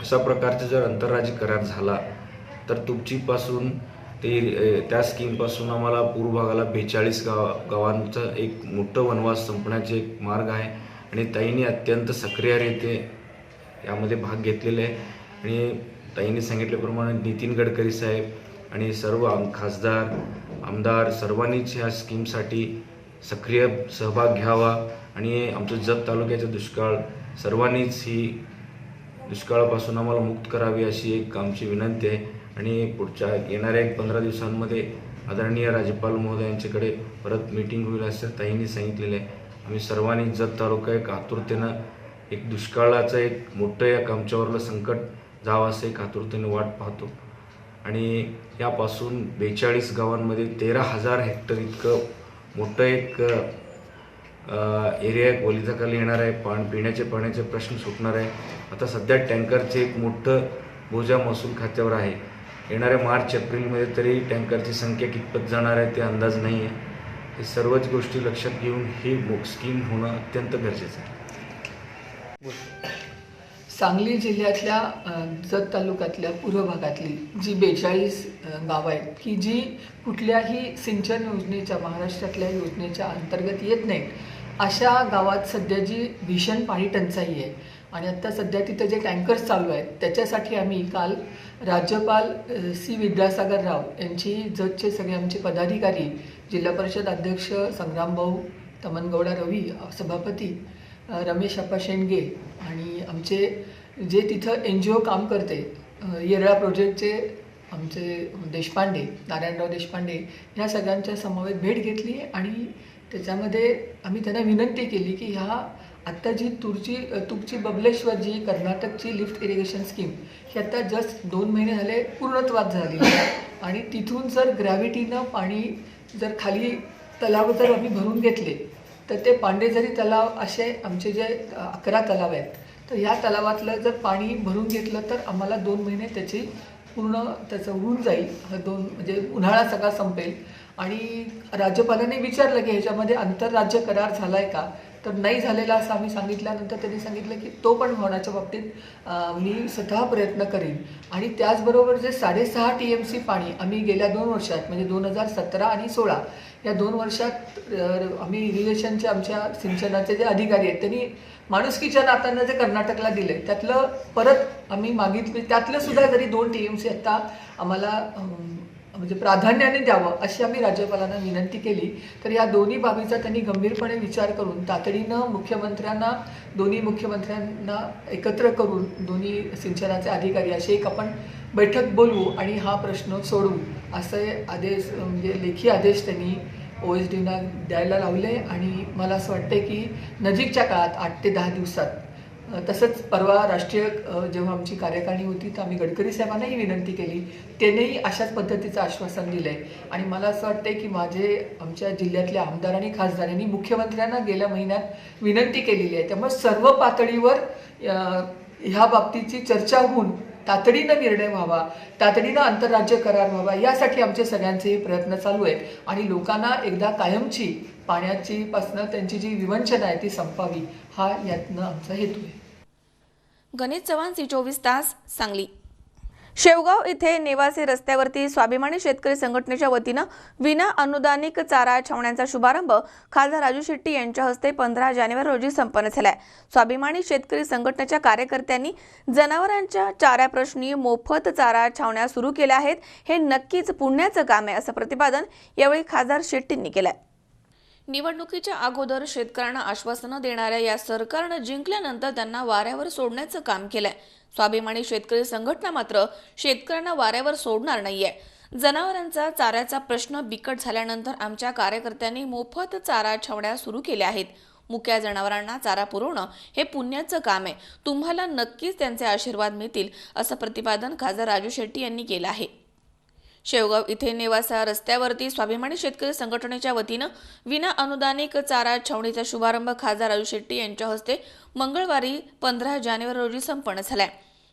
अशा प्रकारचा जर आंतरराज्य करार झाला तर तुमचीपासून ते त्या स्कीमपासून आम्हाला पूर्व भागाला 42 गावांचं एक मोठं वनवास संपण्याचे एक मार्ग आहे आणि ताईंनी अत्यंत सक्रियरित्या यामध्ये भाग घेतलेला आहे आणि ताईंनी सांगितल्याप्रमाणे नितीन गडकरी साहेब आणि सर्व खासदार, आमदार सर्वांनीच ह्या स्कीमसाठी सक्रिय सहभाग घ्यावा आणि आमचं जत तालुक्याचा दुष्काळ सर्वांनीच ही दुष्काळापासून आम्हाला मुक्त करावी अशी एक आमची विनंती आहे आणि पुढच्या येणाऱ्या 15 दिवसांमध्ये आदरणीय राज्यपाल महोदयांच्याकडे परत मीटिंग होईल असं ताईंनी सांगितलेलं आहे. आम्ही सर्वांनी जत तालुका एक आतुरतेनं एक दुष्काळाचं एक मोठं एक आमच्यावरलं संकट जावं असं एक आतुरतेनं वाट पाहतो आणि यापासून 42 गावांमध्ये 13,000 हेक्टर इतकं मोठं एक एरिया ओलिताखाली येणार आहे. पिण्याचे पाण्याचे प्रश्न सुटणार आहे. आता सध्या टँकरचे एक मोठं बोजा महसूल खात्यावर आहे. येणाऱ्या मार्च-एप्रिलमध्ये तरी टँकरची संख्या कितपत जाणार आहे ते अंदाज नाही आहे. हे सर्वच गोष्टी लक्षात घेऊन ही स्कीम होणं अत्यंत गरजेचं आहे. सांगली जिल्ह्यातल्या जत तालुक्यातल्या पूर्व भागातली जी 42 गावं आहेत की जी कुठल्याही सिंचन योजनेच्या महाराष्ट्रातल्या योजनेच्या अंतर्गत येत नाहीत अशा गावात सध्या जी भीषण पाणी टंचाई आहे आणि आत्ता सध्या तिथं जे टँकर्स चालू आहेत त्याच्यासाठी आम्ही काल राज्यपाल सी विद्यासागर राव यांची जतचे सगळे आमचे पदाधिकारी, जिल्हा परिषद अध्यक्ष संग्रामभाऊ तमनगौडा रवी, सभापती रमेश अप्पा शेंडगे आणि आमचे जे तिथं NGO काम करते येरळा प्रोजेक्टचे आमचे देशपांडे, नारायणराव देशपांडे, ह्या सगळ्यांच्या समवेत भेट घेतली आणि त्याच्यामध्ये आम्ही त्यांना विनंती केली की ह्या आत्ता जी तुपची बबलेश्वर जी कर्नाटकची लिफ्ट इरिगेशन स्कीम ही आत्ता जस्ट 2 महिने झाले पूर्णत्वास झाली आहे आणि तिथून जर ग्रॅव्हिटीनं पाणी जर खाली तलाव जर आम्ही भरून घेतले तर ते पांडेझरी तलाव असे आमचे जे 11 तलाव आहेत तर ह्या तलावातलं जर पाणी भरून घेतलं तर आम्हाला 2 महिने त्याची पूर्ण त्याचं होऊन जाईल. म्हणजे उन्हाळा सगळा संपेल. आणि राज्यपालांनी विचारलं की ह्याच्यामध्ये आंतरराज्य करार झाला आहे का, तर नाही झालेला असं आम्ही सांगितल्यानंतर त्यांनी सांगितलं की तो पण होण्याच्या बाबतीत मी स्वतः प्रयत्न करीन. आणि त्याचबरोबर जे 6.5 TMC पाणी आम्ही गेल्या 2 वर्षात म्हणजे 2017 आणि 16 या 2 वर्षात आम्ही इरिगेशनचे आमच्या सिंचनाचे जे अधिकारी आहेत त्यांनी माणुसकीच्या नात्यानं जे कर्नाटकला दिले त्यातलं परत आम्ही मागितले, त्यातलं सुद्धा जरी 2 TMC आत्ता आम्हाला म्हणजे प्राधान्याने द्यावं अशी आम्ही राज्यपालांना विनंती केली. तर या दोन्ही बाबीचा त्यांनी गंभीरपणे विचार करून तातडीनं दोन्ही मुख्यमंत्र्यांना एकत्र करून दोन्ही सिंचनाचे अधिकारी अशी एक आपण बैठक बोलवू आणि हा प्रश्न सोडवू असे आदेश म्हणजे लेखी आदेश त्यांनी OSDना द्यायला लावले. आणि मला असं वाटतं की नजीकच्या काळात 8 ते 10 दिवसात तसंच परवा राष्ट्रीय जेव्हा आमची कार्यकारिणी होती तर आम्ही गडकरी साहेबांनाही विनंती केली, त्यांनीही अशाच पद्धतीचं आश्वासन दिलं आहे. आणि मला असं वाटतं की आमच्या जिल्ह्यातल्या आमदार आणि खासदारांनी मुख्यमंत्र्यांना गेल्या महिन्यात विनंती केलेली आहे. त्यामुळे सर्व पातळीवर ह्या बाबतीची चर्चा होऊन तातडीनं निर्णय व्हावा, तातडीनं आंतरराज्य करार व्हावा यासाठी आमचे सगळ्यांचे प्रयत्न चालू आहेत. आणि लोकांना एकदा कायमची पाण्याची पासनं त्यांची जी विवंचना आहे ती संपावी हा यातनं आमचा हेतू आहे. गणेश चव्हाण, C24 तास, सांगली. शेवगाव इथे नेवासे रस्त्यावरती स्वाभिमानी शेतकरी संघटनेच्या वतीनं विना अनुदानिक चारा छावण्यांचा शुभारंभ खासदार राजू शेट्टी यांच्या हस्ते 15 जानेवारी रोजी संपन्न झालाय. स्वाभिमानी शेतकरी संघटनेच्या कार्यकर्त्यांनी जनावरांच्या चाऱ्याप्रश्नी मोफत चारा छावण्या सुरू केल्या आहेत. हे नक्कीच पुण्याचं काम आहे असं प्रतिपादन यावेळी खासदार शेट्टींनी केलंय. निवडणुकीच्या अगोदर शेतकऱ्यांना आश्वासनं देणाऱ्या या सरकारनं जिंकल्यानंतर त्यांना वाऱ्यावर सोडण्याचं काम केलंय. स्वाभिमानी शेतकरी संघटना मात्र शेतकऱ्यांना वाऱ्यावर सोडणार नाहीये. जनावरांचा चाऱ्याचा प्रश्न बिकट झाल्यानंतर आमच्या कार्यकर्त्यांनी मोफत चारा छावण्या सुरू केल्या आहेत. मुक्या जनावरांना चारा पुरवणं हे पुण्याचं काम आहे. तुम्हाला नक्कीच त्यांचे आशीर्वाद मिळतील असं प्रतिपादन खासदार राजू शेट्टी यांनी केलं आहे. शेवगाव इथे नेवासा रस्त्यावरती स्वाभिमानी शेतकरी संघटनेच्या वतीनं विना अनुदानिक चारा छावणीचा शुभारंभ खासदार राजू शेट्टी यांच्या हस्ते मंगळवारी 15 जानेवारी रोजी संपन्न झालाय.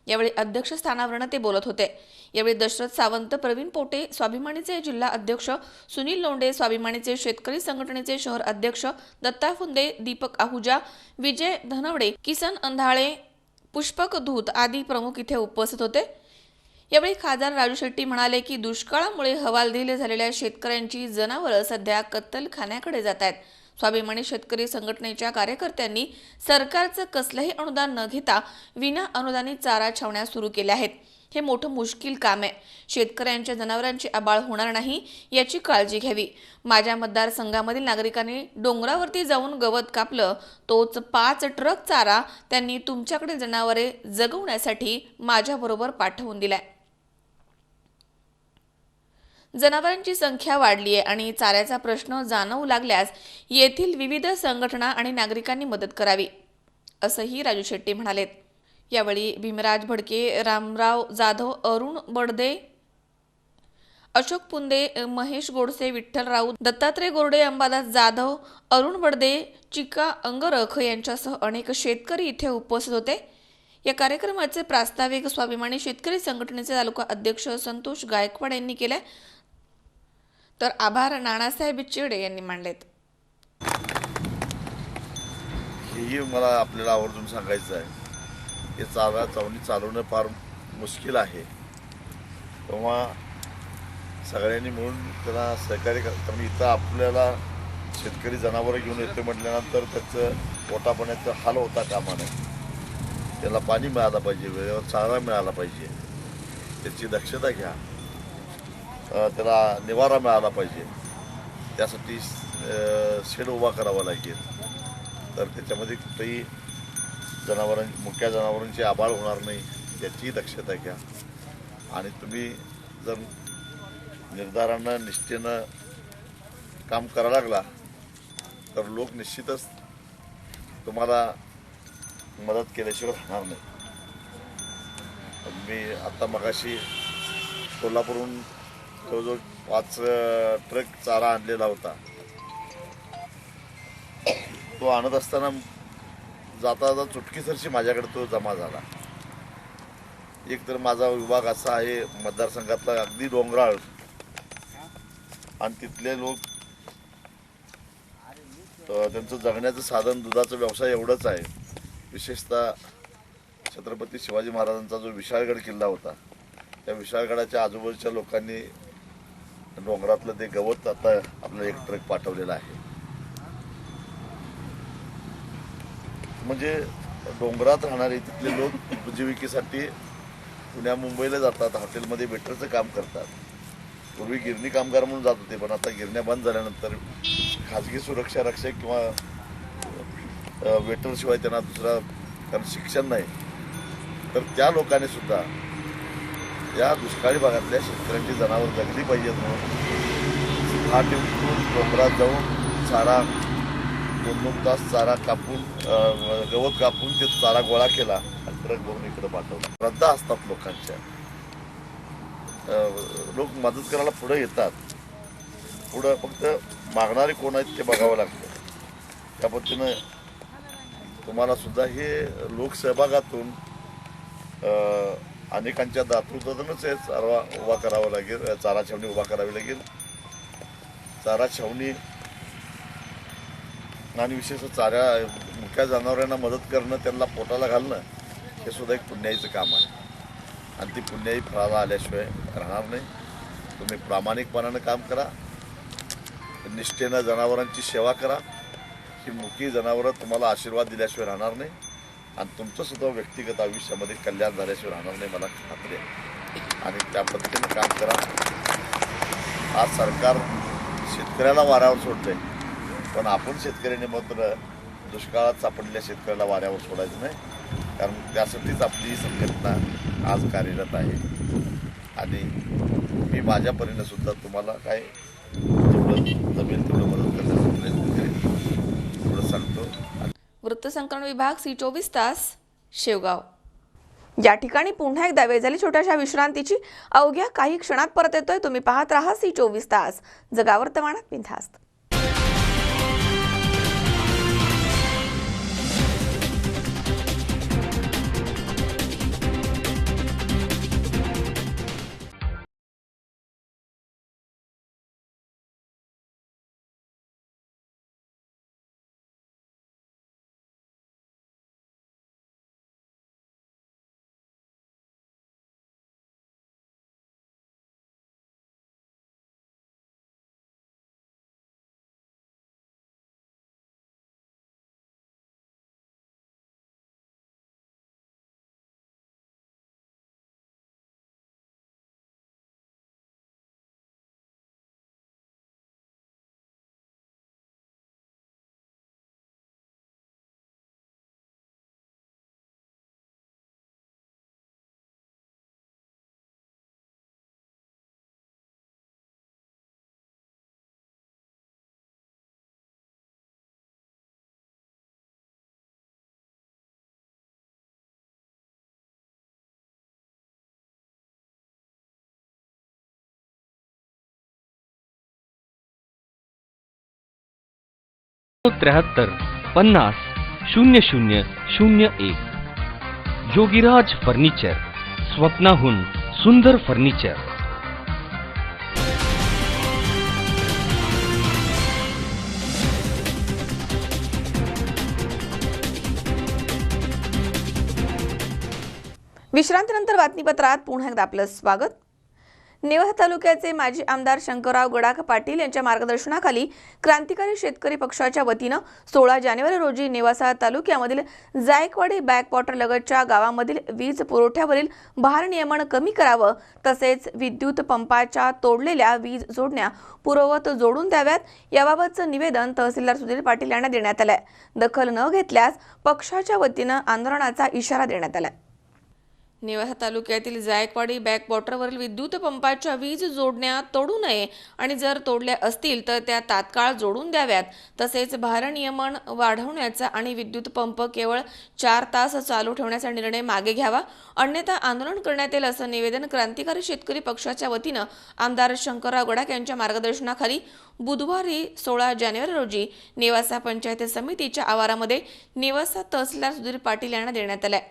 यावेळी अध्यक्षस्थानावरून ते बोलत होते. यावेळी दशरथ सावंत, प्रवीण पोटे, स्वाभिमानीचे जिल्हा अध्यक्ष सुनील लोंढे, स्वाभिमानीचे शेतकरी संघटनेचे शहर अध्यक्ष दत्ता फुंदे, दीपक आहुजा, विजय धनवडे, किसन अंधाळे, पुष्पक धूत आदी प्रमुख इथे उपस्थित होते. यावेळी खासदार राजू शेट्टी म्हणाले की दुष्काळामुळे हवालदिल झालेल्या शेतकऱ्यांची जनावरं सध्या कत्तलखान्याकडे जात आहेत. स्वाभिमानी शेतकरी संघटनेच्या कार्यकर्त्यांनी सरकारचं कसलंही अनुदान न घेता विना अनुदानित चारा छावण्या सुरू केल्या आहेत. हे मोठं मुश्किल काम आहे. शेतकऱ्यांच्या जनावरांची आबाळ होणार नाही याची काळजी घ्यावी. माझ्या मतदारसंघामधील नागरिकांनी डोंगरावरती जाऊन गवत कापलं, तोच 5 ट्रक चारा त्यांनी तुमच्याकडे जनावरे जगवण्यासाठी माझ्याबरोबर पाठवून दिलाय. जनावरांची संख्या वाढली आहे आणि चाऱ्याचा प्रश्न जाणवू लागल्यास येथील विविध संघटना आणि नागरिकांनी मदत करावी असंही राजू शेट्टी म्हणालेत. यावेळी भीमराज भडके, रामराव जाधव, अरुण बडदे, अशोक पुंदे, महेश गोडसे, विठ्ठल राऊत, दत्तात्रय गोरडे, अंबादास जाधव, अरुण बडदे, चिका अंगरख यांच्यासह अनेक शेतकरी इथे उपस्थित होते. या कार्यक्रमाचे प्रास्ताविक स्वाभिमानी शेतकरी संघटनेचे तालुका अध्यक्ष संतोष गायकवाड यांनी केले, तर आभार नानासाहेब चिडे यांनी मांडलेत. हेही मला आपल्याला आवर्जून सांगायचं आहे हे चावणी चालवणं फार मुश्किल आहे. तेव्हा सगळ्यांनी मिळून त्याला सहकार्य कारण इथं आपल्याला शेतकरी जनावरं घेऊन येतो म्हटल्यानंतर त्याचं पोटापाण्याचं हाल होता कामा नये. त्याला पाणी मिळालं पाहिजे, वेळेवर चारा मिळाला पाहिजे, त्याची दक्षता घ्या, त्याला निवारा मिळाला पाहिजे. त्यासाठी शेड उभा करावा लागेल. तर त्याच्यामध्ये कुठेही मुक्या जनावरांची आबाळ होणार नाही याचीही दक्षता घ्या. आणि तुम्ही जर निर्धारानं निष्ठेनं काम करायला लागला तर लोक निश्चितच तुम्हाला मदत केल्याशिवाय राहणार नाही. मी आता मगाशी कोल्हापूरहून जवळजवळ 5 ट्रक चारा आणलेला होता. तो आणत असताना जाता जाता चुटकीसरशी माझ्याकडे तो जमा झाला. एक तर माझा विभाग असा आहे मतदारसंघातला अगदी डोंगराळ आणि तिथले लोक त्यांचं जगण्याचं साधन दुधाचा व्यवसाय एवढंच आहे. विशेषतः छत्रपती शिवाजी महाराजांचा जो विशाळगड किल्ला होता त्या विशाळगडाच्या आजूबाजूच्या लोकांनी डोंगरातलं ते गवत आता आपल्याला एक ट्रक पाठवलेला आहे. म्हणजे डोंगरात राहणारे तिथले लोक उपजीविकेसाठी पुण्या मुंबईला जातात, हॉटेलमध्ये वेटरचं काम करतात. पूर्वी गिरणी कामगार म्हणून जात होते, पण आता गिरण्या बंद झाल्यानंतर खाजगी सुरक्षा रक्षक किंवा वेटरशिवाय त्यांना दुसरा कारण शिक्षण नाही. तर त्या लोकांनी सुद्धा या दुष्काळी भागातल्या शेतकऱ्यांची जनावर जगली पाहिजेत म्हणून हा टिपून डोंगरात जाऊन चारा 2-2 तास चारा कापून गवत कापून ते चारा गोळा केला आणि ट्रक भरून इकडे पाठवला. श्रद्धा असतात लोकांच्या. लोक मदत करायला पुढे येतात. पुढं फक्त मागणारे कोण आहेत ते बघावं लागतं. त्या पद्धतीनं तुम्हाला सुद्धा हे लोकसहभागातून अनेकांच्या दातृत्वातूनच हे चारा उभा करावा लागेल, चारा छावणी उभा करावी लागेल. चारा छावणी आणि विशेषतः मुक्या जनावरांना मदत करणं, त्यांना पोटाला घालणं हे सुद्धा एक पुण्याईचं काम आहे. आणि ती पुण्याई फळाला आल्याशिवाय राहणार नाही. तुम्ही प्रामाणिकपणानं काम करा, निष्ठेनं जनावरांची सेवा करा. ही मुकी जनावरं तुम्हाला आशीर्वाद दिल्याशिवाय राहणार नाही आणि तुमचं सुद्धा व्यक्तिगत आयुष्यामध्ये कल्याण झाल्याशिवाय राहणार नाही, मला खात्री आहे. आणि त्या पद्धतीनं काम करा. आज सरकार शेतकऱ्याला वाऱ्यावर सोडतंय, पण आपण शेतकऱ्याने मात्र दुष्काळात सापडलेल्या शेतकऱ्याला वाऱ्यावर सोडायचं नाही. कारण त्यासाठीच आपली ही संघटना आज कार्यरत आहे. आणि मी माझ्या परीने सुद्धा तुम्हाला काय जेवढं जमेल तेवढं मदत करण्याचा प्रयत्न करेन एवढं सांगतो. वृत्तसंकलन विभाग C24 तास शेवगाव. या ठिकाणी पुन्हा एकदा वेळ झाली छोट्याशा विश्रांतीची. अवघ्या काही क्षणात परत येतोय. तुम्ही पाहत राहा C24 तास, जगा वर्तमानात बिनधास्त. त्र्याहत्तर 50 0001. योगीराज फर्निचर, स्वप्नाहून सुंदर फर्निचर. विश्रांतीनंतर बातमीपत्रात पुन्हा एकदा आपलं स्वागत. नेवासा तालुक्याचे माजी आमदार शंकरराव गडाख पाटील यांच्या मार्गदर्शनाखाली क्रांतिकारी शेतकरी पक्षाच्या वतीनं 16 जानेवारी रोजी नेवासा तालुक्यामधील जायकवाडी बॅकवॉटर लगतच्या गावामधील वीज पुरवठ्यावरील भारनियमन कमी करावं, तसेच विद्युत पंपाच्या तोडलेल्या वीज जोडण्या पूर्ववत जोडून द्याव्यात, याबाबतचं निवेदन तहसीलदार सुधीर पाटील यांना देण्यात आलंय. दखल न घेतल्यास पक्षाच्या वतीनं आंदोलनाचा इशारा देण्यात आलाय. नेवासा तालुक्यातील जायकवाडी बॅकवॉटरवरील विद्युत पंपाच्या वीज जोडण्या तोडू नये आणि जर तोडल्या असतील तर त्या तात्काळ जोडून द्याव्यात. तसेच भारनियमन वाढवण्याचा आणि विद्युत पंप केवळ 4 तास चालू ठेवण्याचा निर्णय मागे घ्यावा, अन्यथा आंदोलन करण्यात येईल, असं निवेदन क्रांतिकारी शेतकरी पक्षाच्या वतीनं आमदार शंकरराव गडाख यांच्या मार्गदर्शनाखाली बुधवारी 16 जानेवारी रोजी नेवासा पंचायत समितीच्या आवारामध्ये नेवासा तहसीलदार सुधीर पाटील यांना देण्यात आलाय.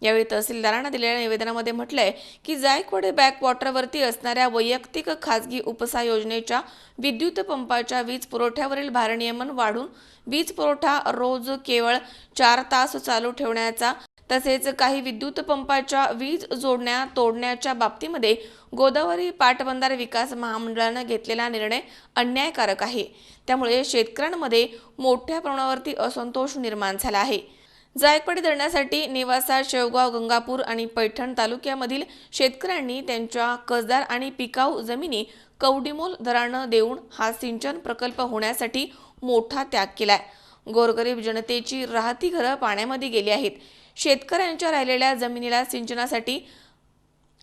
यावेळी तहसीलदारांना दिलेल्या निवेदनामध्ये म्हटलंय की जायकवाडी बॅकवॉटरवरती असणाऱ्या वैयक्तिक खाजगी उपसा योजनेच्या विद्युत पंपाच्या वीज पुरवठ्यावरील भारनियमन वाढून वीज पुरवठा रोज केवळ 4 तास चालू ठेवण्याचा, तसेच काही विद्युत पंपाच्या वीज जोडण्या तोडण्याच्या बाबतीमध्ये गोदावरी पाटबंधारे विकास महामंडळानं घेतलेला निर्णय अन्यायकारक आहे. त्यामुळे शेतकऱ्यांमध्ये मोठ्या प्रमाणावरती असंतोष निर्माण झाला आहे. जायकवाडी धरणासाठी नेवासा, शेवगाव, गंगापूर आणि पैठण तालुक्यामधील शेतकऱ्यांनी त्यांच्या कसदार आणि पिकाऊ जमिनी कवडीमोल दरानं देऊन हा सिंचन प्रकल्प होण्यासाठी मोठा त्याग केलाय. गोरगरीब जनतेची राहती घरं पाण्यामध्ये गेली आहेत. शेतकऱ्यांच्या राहिलेल्या जमिनीला सिंचनासाठी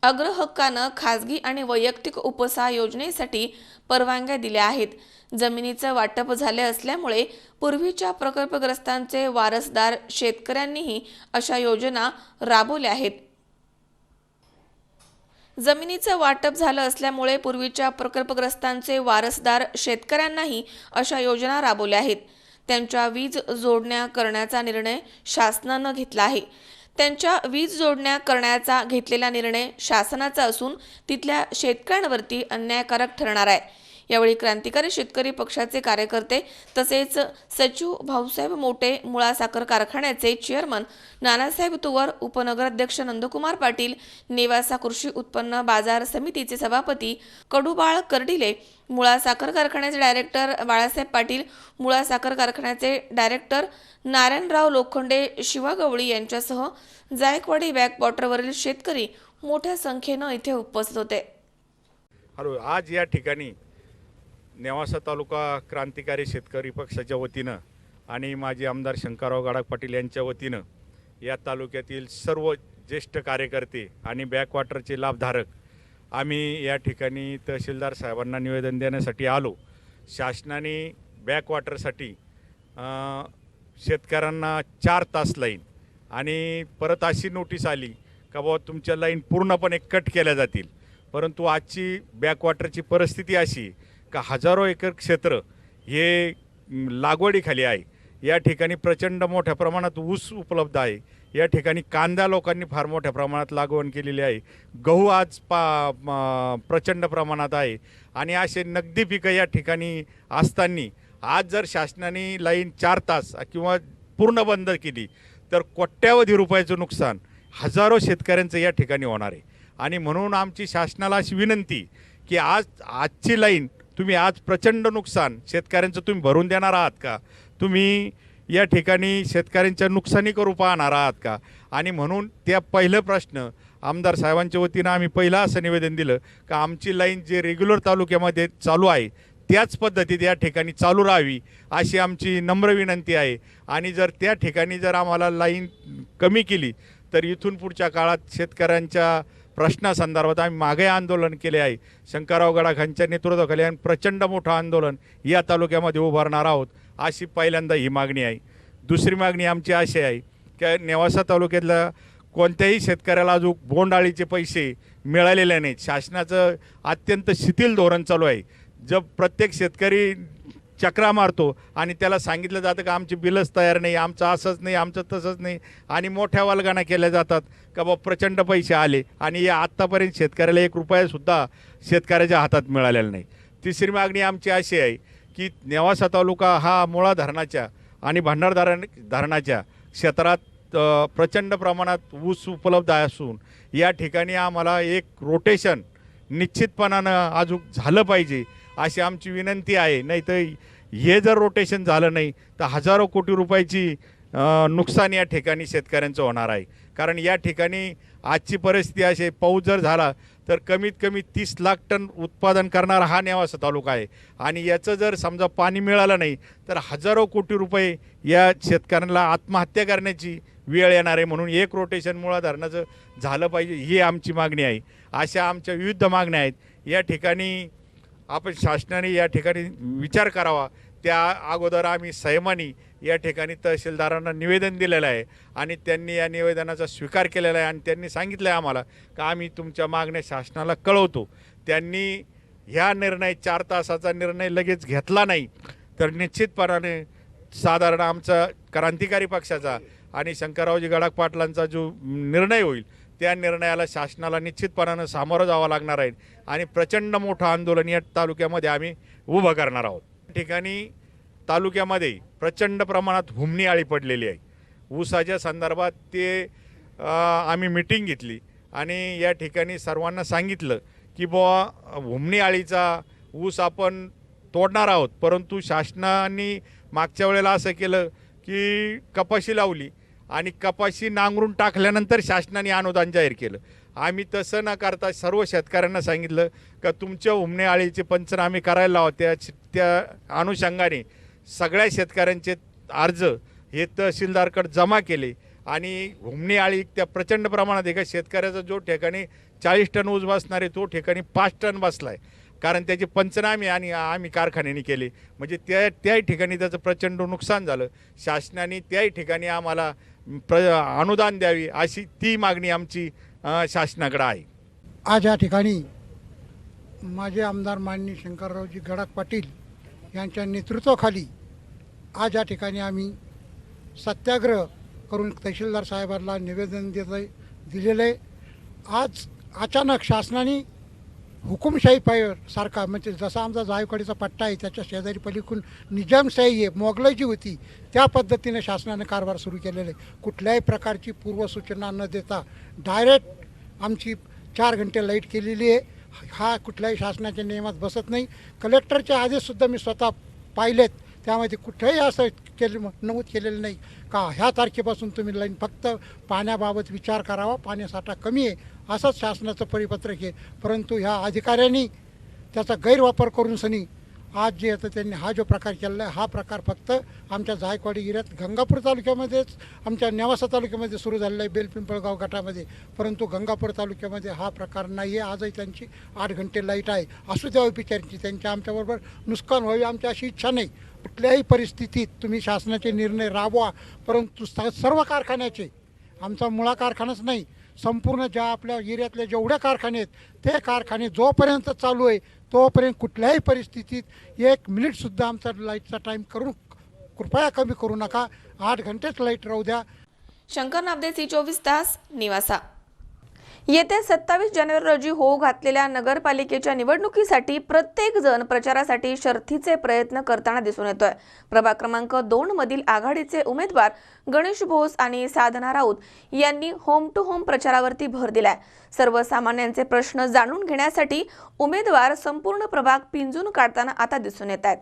अग्रहक्कानं खाजगी आणि वैयक्तिक उपसा योजनेसाठी परवानग्या दिल्या आहेत. जमिनीचं वाटप झाले असल्यामुळे पूर्वीच्या प्रकल्पग्रस्तांचे वारसदार शेतकऱ्यांनीही अशा योजना राबवल्या आहेत. जमिनीचं वाटप झालं असल्यामुळे पूर्वीच्या प्रकल्पग्रस्तांचे वारसदार शेतकऱ्यांनाही अशा योजना राबवल्या आहेत. त्यांच्या वीज जोडण्या करण्याचा निर्णय शासनानं घेतला आहे. त्यांच्या वीज जोडण्या करण्याचा घेतलेला निर्णय शासनाचा असून तिथल्या शेतकऱ्यांवरती अन्यायकारक ठरणार आहे. यावेळी क्रांतिकारी शेतकरी पक्षाचे कार्यकर्ते तसेच सचिव भाऊसाहेब मोटे, मुळा साखर कारखान्याचे चेअरमन नानासाहेब तुवर, उपनगराध्यक्ष नंदकुमार पाटील, नेवासा कृषी उत्पन्न बाजार समितीचे सभापती कडूबाळ कर्डिले, मुळा साखर कारखान्याचे डायरेक्टर बाळासाहेब पाटील, मुळा साखर कारखान्याचे डायरेक्टर नारायणराव लोखंडे शिवागवळी यांच्यासह जायकवाडी बॅकवॉटरवरील शेतकरी मोठ्या संख्येनं इथे उपस्थित होते. आज या ठिकाणी नेवासा तालुका क्रांतिकारी शेतकरी पक्षाच्या वतीनं आणि माजी आमदार शंकरराव गडाख पाटील यांच्या वतीनं या तालुक्यातील सर्व ज्येष्ठ कार्यकर्ते आणि बॅकवॉटरचे लाभधारक आम्ही या ठिकाणी तहसीलदार साहेबांना निवेदन देण्यासाठी आलो. शासनाने बॅकवॉटरसाठी शेतकऱ्यांना 4 तास लाईन आणि परत अशी नोटीस आली का बाबा तुमच्या लाईन पूर्णपणे कट केल्या जातील. परंतु आजची बॅकवॉटरची परिस्थिती अशी का हजारो एकर क्षेत्र हे लागवडीखाली आहे. या ठिकाणी प्रचंड मोठ्या प्रमाणात ऊस उपलब्ध आहे. या ठिकाणी कांदा लोकांनी फार मोठ्या प्रमाणात लागवड केलेली आहे. गहू आज प्रचंड प्रमाणात आहे आणि असे नगदी पिकं या ठिकाणी असताना आज जर शासनाने लाईन 4 तास किंवा पूर्ण बंद केली तर कोट्यावधी रुपयाचं नुकसान हजारो शेतकऱ्यांचं या ठिकाणी होणार आहे. आणि म्हणून आमची शासनाला अशी विनंती की आजची लाईन तुम्ही आज प्रचंड नुकसान शेतकऱ्यांचं तुम्ही भरून देणार आहात का? तुम्ही या ठिकाणी शेतकऱ्यांच्या नुकसानी करू पाहणार आहात का? आणि म्हणून त्या पहिलं प्रश्न आमदार साहेबांच्या वतीनं आम्ही पहिलं असं निवेदन दिलं का आमची लाईन जे रेग्युलर तालुक्यामध्ये चालू आहे त्याच पद्धतीत या ठिकाणी चालू राहावी अशी आमची नम्र विनंती आहे. आणि जर त्या ठिकाणी जर आम्हाला लाईन कमी केली तर इथून पुढच्या काळात शेतकऱ्यांच्या प्रश्नासंदर्भात आम्ही मागे आंदोलन केले आहे. शंकरराव गडाखांच्या नेतृत्वाखाली आम्ही प्रचंड मोठं आंदोलन या तालुक्यामध्ये उभारणार आहोत अशी पहिल्यांदा ही मागणी आहे. दुसरी मागणी आमची अशी आहे की नेवासा तालुक्यातल्या कोणत्याही शेतकऱ्याला अजून बोंडआळीचे पैसे मिळालेले नाहीत. शासनाचं अत्यंत शिथिल धोरण चालू आहे. जब प्रत्येक शेतकरी चक्रा मारतो आणि त्याला सांगितलं जातं का आमची बिलच तयार नाही, आमचं असंच नाही, आमचं तसंच नाही आणि मोठ्या वालगाना केल्या जातात का बाबा प्रचंड पैसे आले आणि या आत्तापर्यंत शेतकऱ्याला 1 रुपयासुद्धा शेतकऱ्याच्या हातात मिळालेला नाही. तिसरी मागणी आमची अशी आहे की नेवासा तालुका हा मुळा धरणाच्या आणि भंडारदरा धरणाच्या क्षेत्रात प्रचंड प्रमाणात ऊस उपलब्ध असून या ठिकाणी आम्हाला एक रोटेशन निश्चितपणानं अजून झालं पाहिजे अशी आमची विनंती आहे. नाही तर हे जर रोटेशन झालं नाही तर हजारो कोटी रुपयाची नुकसान या ठिकाणी शेतकऱ्यांचं होणार आहे. कारण या ठिकाणी आजची परिस्थिती अशी आहे, पाऊस जर झाला तर कमीत कमी 30 लाख टन उत्पादन करणारा हा नेवासा तालुका आहे आणि याचं जर समजा पाणी मिळालं नाही तर हजारो कोटी रुपये या शेतकऱ्यांना आत्महत्या करण्याची वेळ येणार आहे. म्हणून एक रोटेशन मुळा धरणाचं झालं पाहिजे ही आमची मागणी आहे. अशा आमच्या विविध मागण्या आहेत. या ठिकाणी आपण शासनाने या ठिकाणी विचार करावा. त्या अगोदर आम्ही सैमानी या ठिकाणी तहसीलदारांना निवेदन दिलेलं आहे आणि त्यांनी या निवेदनाचा स्वीकार केलेला आहे आणि त्यांनी सांगितलं आहे आम्हाला का आम्ही तुमच्या मागण्या शासनाला कळवतो. त्यांनी ह्या निर्णय 4 तासाचा निर्णय लगेच घेतला नाही तर निश्चितपणाने साधारण आमचा क्रांतिकारी पक्षाचा आणि शंकररावजी गडाख पाटलांचा जो निर्णय होईल त्या निर्णयाला शासनाला निश्चितपणानं सामोरं जावं लागणार आहे आणि प्रचंड मोठं आंदोलन या तालुक्यामध्ये आम्ही उभं करणार आहोत. ठिकाणी तालुक्यामध्ये प्रचंड प्रमाणात हुमणी आळी पडलेली आहे. ऊसाच्या संदर्भात ते आम्ही मिटिंग घेतली आणि या ठिकाणी सर्वांना सांगितलं की बुवा हुमणी आळीचा ऊस आपण तोडणार आहोत. परंतु शासनाने मागच्या वेळेला असं केलं की कपाशी लावली आणि कपाशी नांगरून टाकल्यानंतर शासनाने अनुदान जाहीर केलं. आम्ही तसं न करता सर्व शेतकऱ्यांना सांगितलं का तुमच्या हुमणे आळीचे पंचनामे करायला लावा. त्या अनुषंगाने सगळ्या शेतकऱ्यांचे अर्ज हे तहसीलदारकडे जमा केले आणि हुमणी आळी त्या प्रचंड प्रमाणात एका शेतकऱ्याचा जो ठिकाणी 40 टन ऊस बसणार आहे तो ठिकाणी 5 टन बसला आहे. कारण त्याचे पंचनामे आणि आम्ही कारखान्याने केले म्हणजे त्याही ठिकाणी त्याचं प्रचंड नुकसान झालं. शासनाने त्याही ठिकाणी आम्हाला अनुदान द्यावी अशी ती मागणी आमची शासनाकडे आहे. आज या ठिकाणी माझे आमदार माननीय शंकररावजी गडाख पाटील यांच्या नेतृत्वाखाली आज या ठिकाणी आम्ही सत्याग्रह करून तहसीलदार साहेबांना निवेदन दिलेलं आहे. आज अचानक शासनाने हुकुमशाही सारखा म्हणजे जसा आमचा जायकवाडीचा पट्टा आहे त्याच्या शेजारी पलीकडून निजामशाही आहे मोगलाई जी होती त्या पद्धतीने शासनाने कारभार सुरू केलेला आहे. कुठल्याही प्रकारची पूर्वसूचना न देता डायरेक्ट आमची 4 घंटे लाईट केलेली आहे. हा कुठल्याही शासनाच्या नियमात बसत नाही. कलेक्टरचे आदेशसुद्धा मी स्वतः पाहिलेत त्यामध्ये कुठेही असं नमूद केलेलं नाही का ह्या तारखेपासून तुम्ही लाईन फक्त पाण्याबाबत विचार करावा, पाण्यासाठा कमी आहे असंच शासनाचं परिपत्रक आहे. परंतु ह्या अधिकाऱ्यांनी त्याचा गैरवापर करून सनी आज जे येतं त्यांनी हा जो प्रकार केलेला आहे हा प्रकार फक्त आमच्या जायकवाडी एरियात गंगापूर तालुक्यामध्येच आमच्या नेवासा तालुक्यामध्ये सुरू झालेला आहे बेलपिंपळगाव गटामध्ये. परंतु गंगापूर तालुक्यामध्ये हा प्रकार नाही आहे. आजही त्यांची 8 घंटे लाईट आहे. असू द्यावी बिचारची त्यांच्या आमच्याबरोबर नुकसान व्हावी आमची अशी इच्छा नाही. कुठल्याही परिस्थितीत तुम्ही शासनाचे निर्णय राबवा परंतु सर्व कारखान्याचे आमचा मुळा कारखानाच नाही संपूर्ण ज्या आपल्या एरियातले जेवढे कारखाने आहेत ते कारखाने जोपर्यंत चालू आहे तोपर्यंत कुठल्याही परिस्थितीत 1 मिनिटसुद्धा आमचा लाईटचा टाईम करून कृपया कमी करू नका. 8 घंटेच लाईट राहू द्या. शंकर नाबदे, C24 तास, निवासा. येत्या 27 जानेवारी रोजी होऊ घातलेल्या नगरपालिकेच्या निवडणुकीसाठी प्रत्येक जण प्रचारासाठी शर्थीचे प्रयत्न करताना दिसून येतोय. प्रभाग क्रमांक 2 मधील आघाडीचे उमेदवार गणेश भोस आणि साधना राऊत यांनी होम टू होम प्रचारावरती भर दिलाय. सर्वसामान्यांचे प्रश्न जाणून घेण्यासाठी उमेदवार संपूर्ण प्रभाग पिंजून काढताना आता दिसून येत आहेत.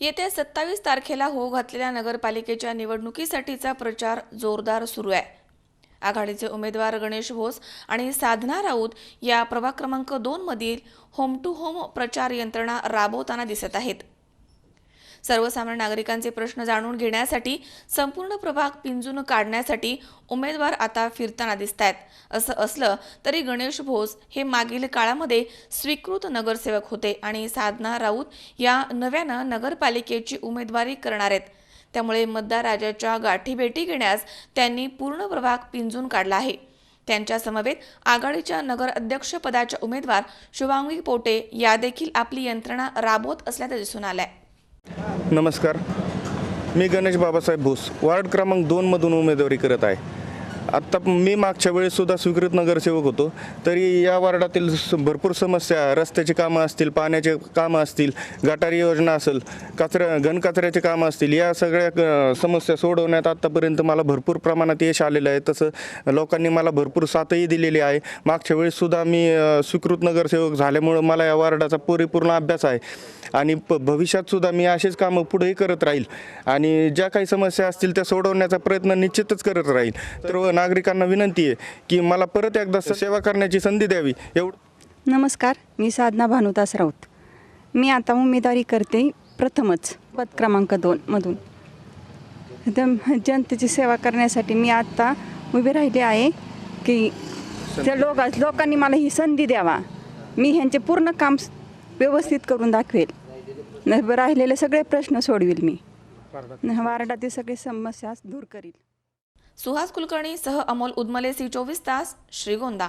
येत्या 27 तारखेला होऊ घातलेल्या नगरपालिकेच्या निवडणुकीसाठीचा प्रचार जोरदार सुरू आहे. आघाडीचे उमेदवार गणेश भोस आणि साधना राऊत या प्रभाग क्रमांक 2 मधील होम टू होम प्रचार यंत्रणा राबवताना दिसत आहेत. सर्वसामान्य नागरिकांचे प्रश्न जाणून घेण्यासाठी संपूर्ण प्रभाग पिंजून काढण्यासाठी उमेदवार आता फिरताना दिसत आहेत. असं असलं तरी गणेश भोस हे मागील काळामध्ये स्वीकृत नगरसेवक होते आणि साधना राऊत या नव्यानं नगरपालिकेची उमेदवारी करणार आहेत. त्यामुळे मतदार राजाच्या गाठीभेटी घेण्यास त्यांनी पूर्ण प्रभाग पिंजून काढला आहे. त्यांच्या समवेत आघाडीच्या नगर अध्यक्ष पदाच्या उमेदवार शुभांगी पोटे या देखील आपली यंत्रणा राबवत असल्याचं दिसून आलंय. नमस्कार, मी गणेश बाबासाहेब भोस वार्ड क्रमांक 2 मधून उमेदवारी करत आहे. आत्ता मी मागच्या वेळेस सुद्धा स्वीकृत नगरसेवक होतो, तरी या वार्डातील भरपूर समस्या, रस्त्याची कामं असतील, पाण्याचे कामं असतील, गटारी योजना असेल, घनकचऱ्याचे कामं असतील, या सगळ्या समस्या सोडवण्यात आत्तापर्यंत मला भरपूर प्रमाणात यश आलेलं आहे. तसं लोकांनी मला भरपूर साथही दिलेली आहे. मागच्या वेळेस सुद्धा मी स्वीकृत नगरसेवक झाल्यामुळं मला या वार्डाचा परिपूर्ण अभ्यास आहे आणि भविष्यात सुद्धा मी असेच कामं पुढेही करत राहील आणि ज्या काही समस्या असतील त्या सोडवण्याचा प्रयत्न निश्चितच करत राहील. तर नागरिकांना विनंती आहे की मला परत एकदा सेवा करण्याची संधी द्यावी. नमस्कार, मी साधना भानुदास राऊत. मी आता उमेदवारी करते प्रथमच पद क्रमांक 2 मधून. जनतेची सेवा करण्यासाठी मी आता उभी राहिली आहे की त्या लोकांनी मला ही संधी द्यावा. मी ह्यांचे पूर्ण काम व्यवस्थित करून दाखवेल. राहिलेले सगळे प्रश्न सोडवेल. मी वार्डातील सगळे समस्या दूर करील. सुहास कुलकर्णी सह अमोल उदमले, C24 तास, श्रीगोंदा.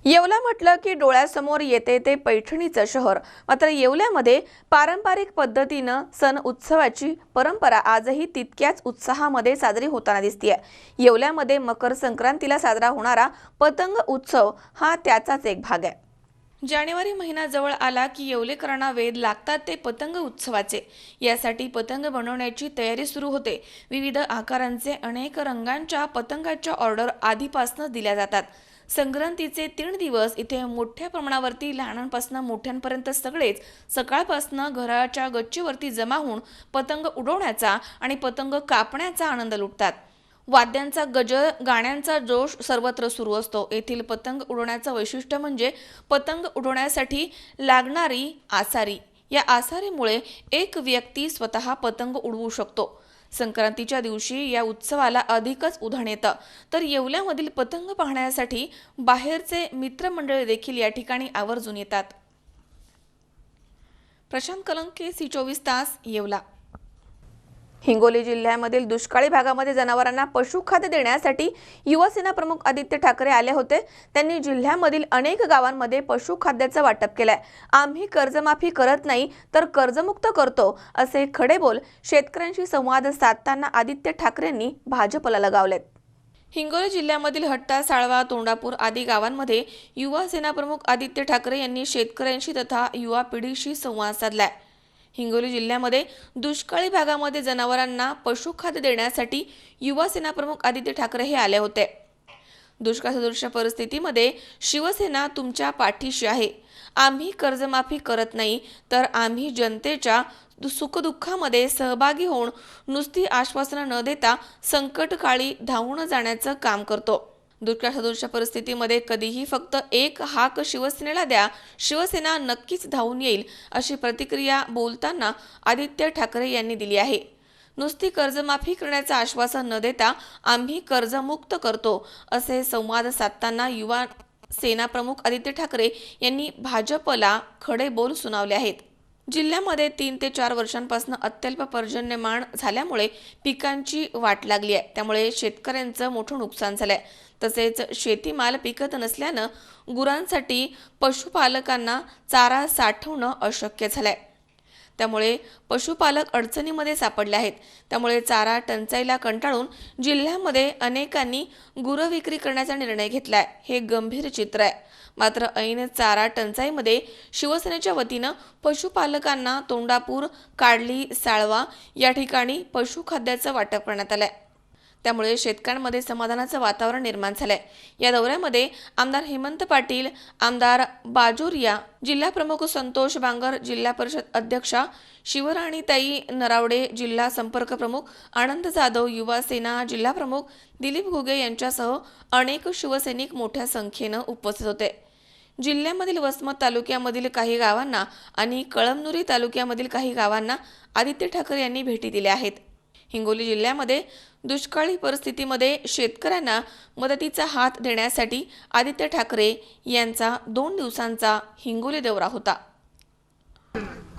येवला म्हटलं की डोळ्यासमोर येते ते पैठणीचं शहर. मात्र येवल्यामध्ये पारंपरिक पद्धतीनं सण उत्सवाची परंपरा आजही तितक्याच उत्साहामध्ये साजरी होताना दिसतेय. येवल्यामध्ये मकर संक्रांतीला साजरा होणारा पतंग उत्सव हा त्याचाच एक भाग आहे. जानेवारी महिना जवळ आला की येवलेकरांना वेध लागतात ते पतंग उत्सवाचे. यासाठी पतंग बनवण्याची तयारी सुरू होते. विविध आकारांचे अनेक रंगांच्या पतंगाच्या ऑर्डर आधीपासूनच दिल्या जातात. संक्रांतीचे 3 दिवस इथे मोठ्या प्रमाणावरती लहानांपासून मोठ्यांपर्यंत सगळेच सकाळपासून घराच्या गच्चीवरती जमा होऊन पतंग उडवण्याचा आणि पतंग कापण्याचा आनंद लुटतात. वाद्यांचा गजर, गाण्यांचा जोश सर्वत्र सुरू असतो. येथील पतंग उडवण्याचं वैशिष्ट्य म्हणजे पतंग उडवण्यासाठी लागणारी आसारी. या आसारीमुळे एक व्यक्ती स्वतः पतंग उडवू शकतो. संक्रांतीच्या दिवशी या उत्सवाला अधिकच उधाण येतं. तर येवल्यामधील पतंग पाहण्यासाठी बाहेरचे मित्रमंडळी देखील या ठिकाणी आवर्जून येतात. प्रशांत कलंके, C24 तास, येवला. हिंगोली जिल्ह्यामधील दुष्काळी भागामध्ये जनावरांना पशुखाद्य देण्यासाठी युवासेना प्रमुख आदित्य ठाकरे आले होते. त्यांनी जिल्ह्यामधील अनेक गावांमध्ये पशुखाद्याचं वाटप केलंय. आम्ही कर्जमाफी करत नाही तर कर्जमुक्त करतो असे खडेबोल शेतकऱ्यांशी संवाद साधताना आदित्य ठाकरेंनी भाजपला लगावलेत. हिंगोली जिल्ह्यामधील हट्टा, साळवा, तोंडापूर आदी गावांमध्ये युवा सेना प्रमुख आदित्य ठाकरे यांनी शेतकऱ्यांशी तथा युवा पिढीशी संवाद साधलाय. हिंगोली जिल्ह्यामध्ये दुष्काळी भागामध्ये जनावरांना पशुखाद्य देण्यासाठी युवा सेना प्रमुख आदित्य ठाकरे हे आले होते. दुष्काळसदृश परिस्थितीमध्ये शिवसेना तुमच्या पाठीशी आहे. आम्ही कर्जमाफी करत नाही तर आम्ही जनतेच्या सुखदुःखामध्ये सहभागी होऊन नुसती आश्वासनं न देता संकटकाळी धावून जाण्याचं काम करतो. दुष्काळसदृश परिस्थितीमध्ये कधीही फक्त एक हाक शिवसेनेला द्या, शिवसेना नक्कीच धावून येईल अशी प्रतिक्रिया बोलताना आदित्य ठाकरे यांनी दिली आहे. नुसती कर्जमाफी करण्याचं आश्वासन न देता आम्ही कर्जमुक्त करतो असे संवाद साधताना युवा सेना प्रमुख आदित्य ठाकरे यांनी भाजपला खडे बोल सुनावले आहेत. जिल्ह्यामध्ये 3 ते 4 वर्षांपासून अत्यल्प पर्जन्यमान झाल्यामुळे पिकांची वाट लागली आहे. त्यामुळे शेतकऱ्यांचं मोठं नुकसान झालंय. तसेच शेतीमाल पिकत नसल्यानं गुरांसाठी पशुपालकांना चारा साठवणं अशक्य झालंय. त्यामुळे पशुपालक अडचणीमध्ये सापडले आहेत. त्यामुळे चारा टंचाईला कंटाळून जिल्ह्यामध्ये अनेकांनी गुरं विक्री करण्याचा निर्णय घेतलाय. हे गंभीर चित्र आहे. मात्र ऐन चारा टंचाईमध्ये शिवसेनेच्या वतीनं पशुपालकांना तोंडापूर, काडली, साळवा या ठिकाणी पशुखाद्याचं वाटप करण्यात आलंय. त्यामुळे शेतकऱ्यांमध्ये समाधानाचं वातावरण निर्माण झालंय. या दौऱ्यामध्ये आमदार हेमंत पाटील, आमदार बाजोरिया, जिल्हा प्रमुख संतोष बांगर, जिल्हा परिषद अध्यक्षा शिवराणीताई नरावडे, जिल्हा संपर्क प्रमुख आनंद जाधव, युवा सेना जिल्हा प्रमुख दिलीप घुगे यांच्यासह अनेक शिवसैनिक मोठ्या संख्येनं उपस्थित होते. जिल्ह्यामधील वसमत तालुक्यामधील काही गावांना आणि कळमनुरी तालुक्यामधील काही गावांना आदित्य ठाकरे यांनी भेटी दिल्या आहेत. हिंगोली जिल्ह्यामध्ये दुष्काळी परिस्थितीमध्ये शेतकऱ्यांना मदतीचा हात देण्यासाठी आदित्य ठाकरे यांचा 2 दिवसांचा हिंगोली दौरा होता.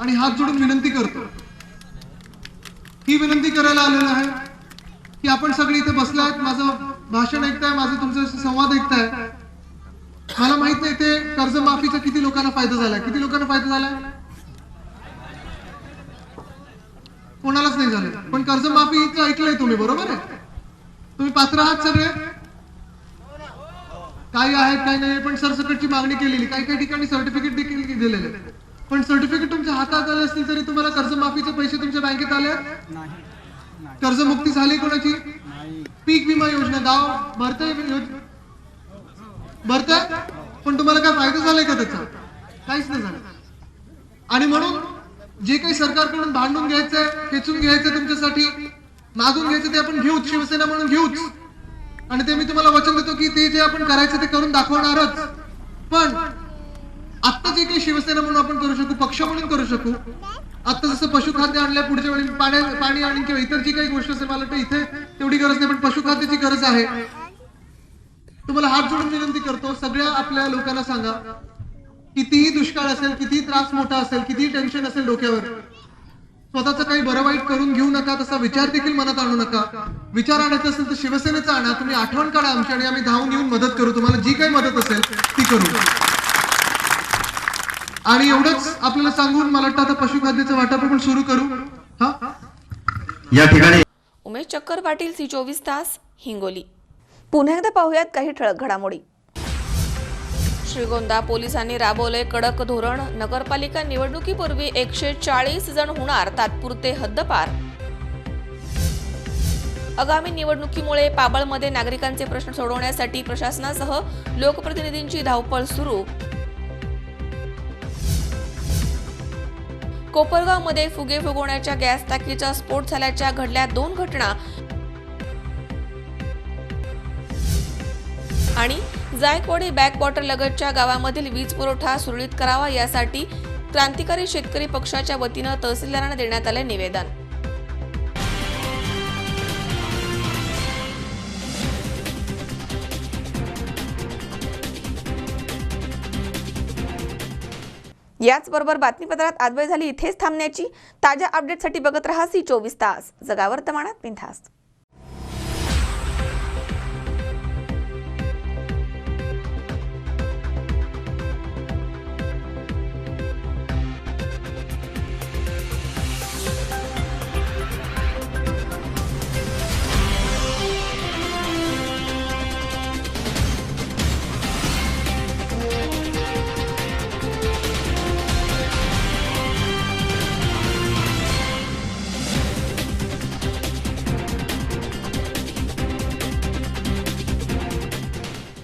आणि हात जोडून विनंती करतो, ही विनंती करायला आलेलो आहे की आपण सगळे इथे बसलात, माझं भाषण ऐकताय, माझं तुमचा संवाद ऐकताय. मला माहित नाही ते कर्जमाफीचा किती लोकांना फायदा झालाय, किती लोकांना फायदा झालाय, कोणालाच नाही झालं. पण कर्जमाफीचं ऐकलंय तुम्ही, बरोबर आहे? तुम्ही पात्र आहात सगळे. काही आहेत काही नाही, पण सरसकटची मागणी केलेली, काही ठिकाणी सर्टिफिकेट देखील दिलेले, पण सर्टिफिकेट तुमच्या हातात आले असतील तरी तुम्हाला कर्जमाफीचे पैसे तुमच्या बँकेत आले? कर्जमुक्ती झाली कोणाची? पीक विमा योजना गाव भरतंय, पण तुम्हाला काय फायदा झालाय का त्याचा? काहीच नाही झालं. आणि म्हणून जे काही सरकारकडून भांडून घ्यायचंय, खेचून घ्यायचंय, तुमच्यासाठी मागून घ्यायचं ते आपण घेऊच, शिवसेना म्हणून घेऊच. आणि ते मी तुम्हाला वचन देतो की ते जे आपण करायचं ते करून दाखवणारच. पण आता जे काही शिवसेना म्हणून आपण करू शकू, पक्ष म्हणून करू शकू, आता जसं पशुखाद्य आणलंय, पुढच्या वेळी पाणी आणि किंवा इतर जी काही गोष्ट असेल, मला वाटतं इथे तेवढी गरज नाही, पण पशुखाद्याची गरज आहे. तुम्हाला हात जोडून विनंती करतो, सगळ्या आपल्या लोकांना सांगा, कितीही दुष्काळ असेल, कितीही त्रास मोठा असेल, कितीही टेन्शन असेल डोक्यावर, स्वतःचं काही बरं वाईट करून घेऊ नका, तसा विचार देखील मनात आणू नका. विचार आणायचा असेल तर शिवसेनेचा आणा, तुम्ही आठवण काढा आमची आणि आम्ही धावून येऊन मदत करू, तुम्हाला जी काही मदत असेल ती करू. आणि एवढंच आपल्याला सांगून मला वाटतं आता पशुखाद्याचं वाटप आपण सुरू करू. या ठिकाणी उमेश चक्कर पाटील, C24 तास, हिंगोली. पुन्हा एकदा पाहूयात काही ठळक घडामोडी. श्रीगोंदा पोलिसांनी राबवले कडक धोरण. नगरपालिका निवडणुकीपूर्वी 140 जण होणार तात्पुरते हद्दपार. आगामी निवडणुकीमुळे पाबळमध्ये नागरिकांचे प्रश्न सोडवण्यासाठी प्रशासनासह लोकप्रतिनिधींची धावपळ सुरू. कोपरगावमध्ये फुगे फुगवण्याच्या गॅस टाकीचा स्फोट झाल्याच्या घडल्या 2 घटना. आणि जायकवाडी बॅकवॉटर लगतच्या गावामधील वीज पुरवठा सुरळीत करावा यासाठी क्रांतिकारी शेतकरी पक्षाच्या वतीनं तहसीलदारांना देण्यात आले निवेदन. याचबरोबर बातमीपत्रात आज वेळ झाली इथेच थांबण्याची. ताज्या अपडेटसाठी बघत रहा C24 तास, जगा वर्तमानात बिनधास्त.